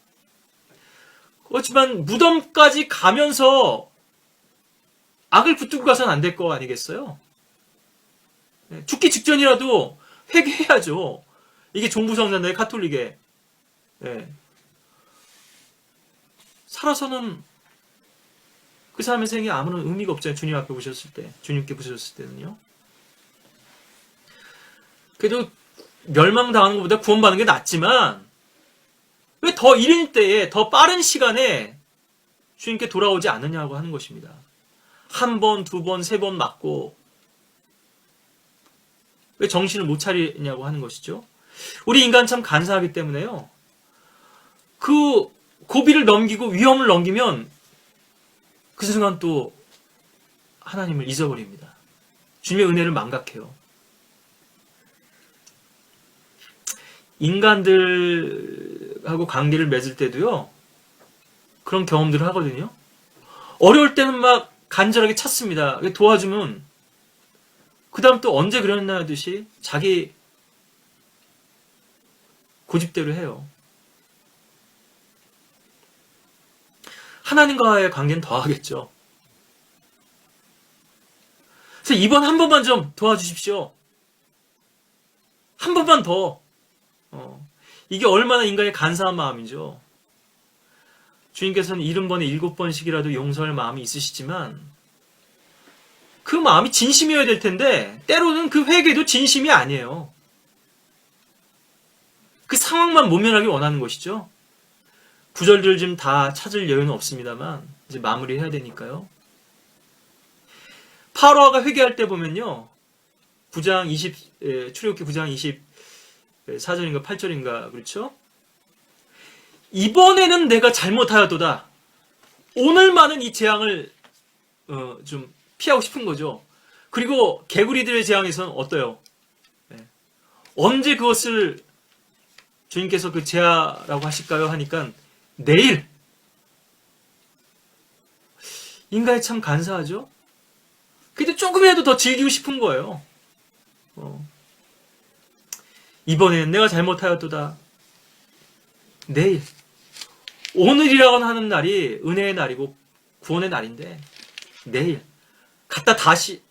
그렇지만 무덤까지 가면서 악을 붙들고 가서는 안 될 거 아니겠어요? 죽기 직전이라도 회개해야죠. 이게 종부성자인데 카톨릭에. 살아서는 그 사람의 생에 아무런 의미가 없잖아요. 주님 앞에 보셨을 때. 주님께 보셨을 때는요. 그래도 멸망당하는 것보다 구원받는 게 낫지만 왜 더 이른 때에 더 빠른 시간에 주님께 돌아오지 않느냐고 하는 것입니다. 한 번, 두 번, 세 번 맞고 왜 정신을 못 차리냐고 하는 것이죠. 우리 인간 참 간사하기 때문에요. 그 고비를 넘기고 위험을 넘기면 그 순간 또 하나님을 잊어버립니다. 주님의 은혜를 망각해요. 인간들하고 관계를 맺을 때도요. 그런 경험들을 하거든요. 어려울 때는 막 간절하게 찾습니다. 도와주면 그 다음 또 언제 그랬나 하듯이 자기 고집대로 해요. 하나님과의 관계는 더 하겠죠. 그래서 이번 한 번만 좀 도와주십시오. 한 번만 더. 이게 얼마나 인간의 간사한 마음이죠. 주님께서는 70번에 7번씩이라도 용서할 마음이 있으시지만 그 마음이 진심이어야 될 텐데 때로는 그 회개도 진심이 아니에요. 그 상황만 모면하기 원하는 것이죠. 구절들 좀 다 찾을 여유는 없습니다만 이제 마무리해야 되니까요. 파로아가 회개할 때 보면요. 출애굽기 9장 24절인가 8절인가 그렇죠? 이번에는 내가 잘못하였도다. 오늘만은 이 재앙을 좀 피하고 싶은 거죠. 그리고 개구리들의 재앙에서는 어때요? 언제 그것을 주님께서 그 제하라고 하실까요? 하니까 내일. 인간이 참 간사하죠? 근데 조금이라도 더 즐기고 싶은 거예요. 이번에는 내가 잘못하였도다. 내일, 오늘이라고 하는 날이 은혜의 날이고 구원의 날인데 내일 갔다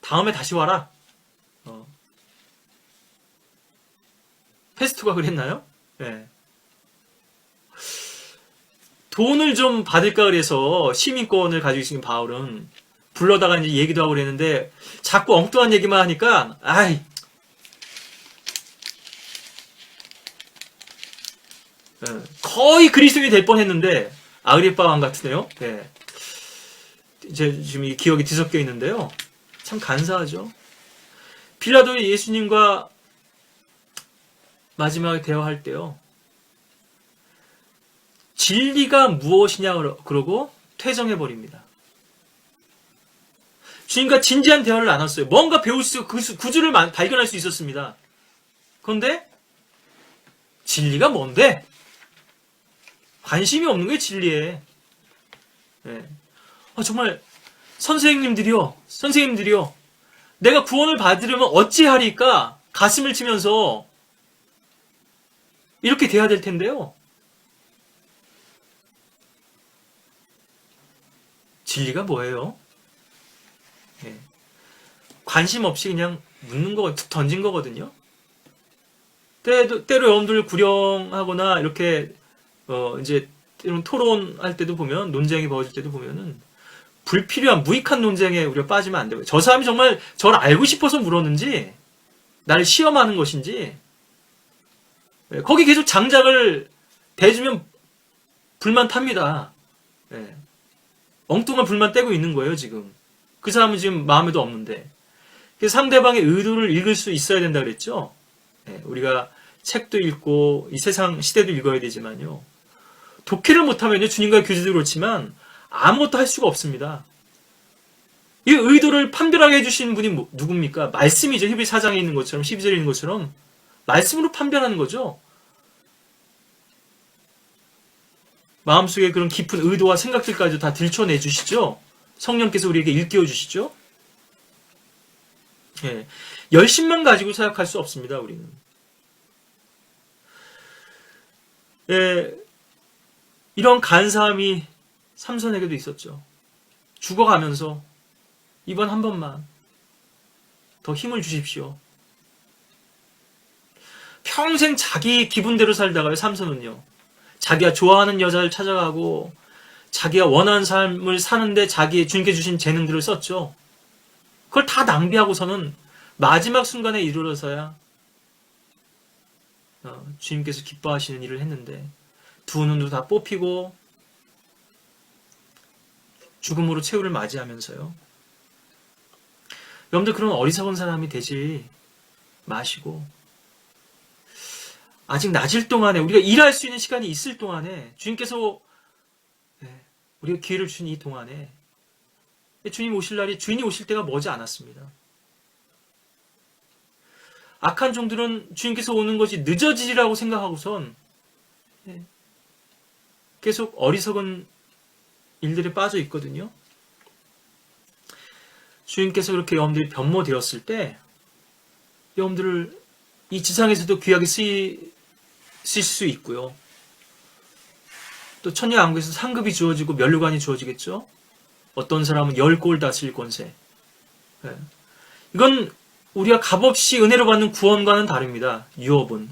다음에 다시 와라. 페스토가 그랬나요? 네. 돈을 좀 받을까 그래서 시민권을 가지고 있는 바울은 불러다가 이제 얘기도 하고 그랬는데 자꾸 엉뚱한 얘기만 하니까 거의 그리스도인이 될 뻔했는데 아그리빠 왕 같으네요. 네. 이제 지금 이 기억이 뒤섞여 있는데요. 참 간사하죠. 빌라도의 예수님과 마지막에 대화할 때요. 진리가 무엇이냐 그러고 퇴정해버립니다. 주님과 진지한 대화를 나눴어요. 뭔가 배울 수, 그 구주를 발견할 수 있었습니다. 그런데 진리가 뭔데? 관심이 없는 거예요, 진리에. 네. 정말 선생님들이요. 내가 구원을 받으려면 어찌하리까? 가슴을 치면서 이렇게 돼야 될 텐데요. 진리가 뭐예요? 네. 관심 없이 그냥 묻는 거, 툭 던진 거거든요. 때로 여러분들 구령하거나 이렇게 이제 이런 토론할 때도 보면, 논쟁이 벌어질 때도 보면은 불필요한 무익한 논쟁에 우리가 빠지면 안 되고요. 저 사람이 정말 저를 알고 싶어서 물었는지, 나를 시험하는 것인지, 거기 계속 장작을 대주면 불만 탑니다. 네. 엉뚱한 불만 떼고 있는 거예요, 지금. 그 사람은 지금 마음에도 없는데. 그래서 상대방의 의도를 읽을 수 있어야 된다 그랬죠? 네. 우리가 책도 읽고, 이 세상 시대도 읽어야 되지만요. 독해를 못하면요, 주님과의 교제도 그렇지만, 아무것도 할 수가 없습니다. 이 의도를 판별하게 해주시는 분이 누굽니까? 말씀이죠. 히브리 4장에 있는 것처럼, 12절에 있는 것처럼. 말씀으로 판별하는 거죠. 마음속에 그런 깊은 의도와 생각들까지 다 들춰내 주시죠. 성령께서 우리에게 일깨워 주시죠. 예, 열심만 가지고 사역할 수 없습니다. 우리는. 예, 이런 간사함이 삼손에게도 있었죠. 죽어가면서 이번 한 번만 더 힘을 주십시오. 평생 자기 기분대로 살다가요, 삼손은요. 자기가 좋아하는 여자를 찾아가고 자기가 원하는 삶을 사는데 자기의 주님께 주신 재능들을 썼죠. 그걸 다 낭비하고서는 마지막 순간에 이르러서야 주님께서 기뻐하시는 일을 했는데 두 눈도 다 뽑히고 죽음으로 최후를 맞이하면서요. 여러분들 그런 어리석은 사람이 되지 마시고 아직 낮을 동안에 우리가 일할 수 있는 시간이 있을 동안에 주님께서 우리가 기회를 주신 이 동안에 주님 오실 날이 주인이 오실 때가 머지 않았습니다. 악한 종들은 주님께서 오는 것이 늦어지리라고 생각하고선 계속 어리석은 일들에 빠져 있거든요. 주님께서 그렇게 여러분들이 변모되었을 때 여러분들을 이 지상에서도 귀하게 쓰실 수 있고요. 또 천녀왕국에서 상급이 주어지고 면류관이 주어지겠죠. 어떤 사람은 10골 다스릴 권세. 이건 우리가 값없이 은혜로 받는 구원과는 다릅니다. 유업은.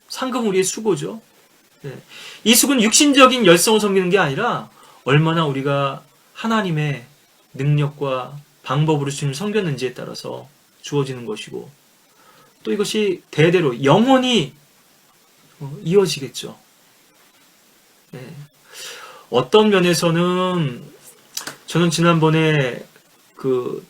상급은 우리의 수고죠. 이 수고는 육신적인 열성을 섬기는 게 아니라 얼마나 우리가 하나님의 능력과 방법으로 주님을 섬겼는지에 따라서 주어지는 것이고 또 이것이 대대로 영원히 이어지겠죠. 어떤 면에서는 저는 지난번에 그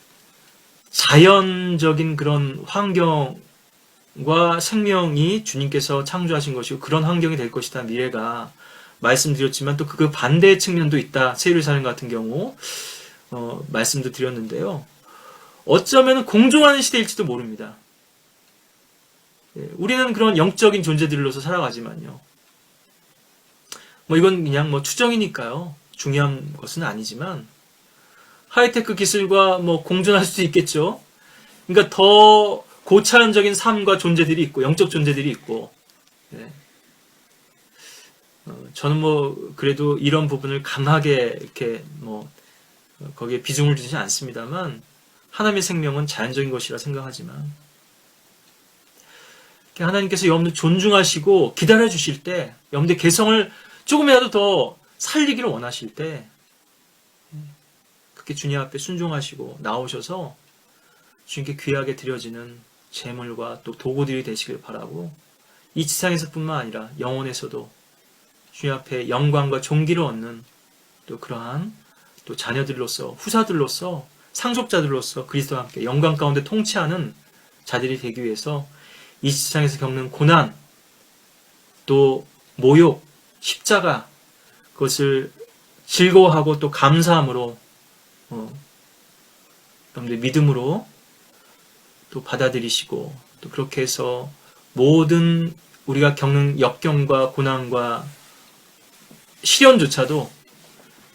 자연적인 그런 환경과 생명이 주님께서 창조하신 것이고 그런 환경이 될 것이다 미래가 말씀드렸지만 또 그 반대의 측면도 있다. 세율사님 같은 경우 말씀도 드렸는데요. 어쩌면 공존하는 시대일지도 모릅니다. 우리는 그런 영적인 존재들로서 살아가지만요. 이건 그냥 추정이니까요. 중요한 것은 아니지만 하이테크 기술과 공존할 수도 있겠죠. 그러니까 더 고차원적인 삶과 존재들이 있고 영적 존재들이 있고 예. 저는 뭐 그래도 이런 부분을 강하게 이렇게 뭐 거기에 비중을 두지 않습니다만 하나님의 생명은 자연적인 것이라 생각하지만 하나님께서 여러분들 존중하시고 기다려 주실 때 여러분들 개성을 조금이라도 더 살리기를 원하실 때 그렇게 주님 앞에 순종하시고 나오셔서 주님께 귀하게 드려지는 제물과 또 도구들이 되시길 바라고 이 지상에서뿐만 아니라 영혼에서도 주님 앞에 영광과 존귀를 얻는 또 그러한 또 자녀들로서 후사들로서 상속자들로서 그리스도와 함께 영광 가운데 통치하는 자들이 되기 위해서 이 지상에서 겪는 고난 또 모욕, 십자가 그것을 즐거워하고 또 감사함으로 여러분들 믿음으로 또 받아들이시고 또 그렇게 해서 모든 우리가 겪는 역경과 고난과 시련조차도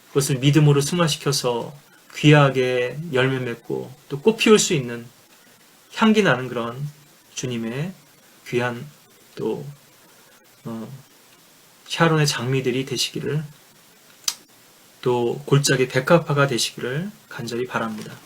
그것을 믿음으로 승화시켜서 귀하게 열매 맺고 또 꽃 피울 수 있는 향기 나는 그런 주님의 귀한 또 샤론의 장미들이 되시기를 또 골짜기 백합화가 되시기를 간절히 바랍니다.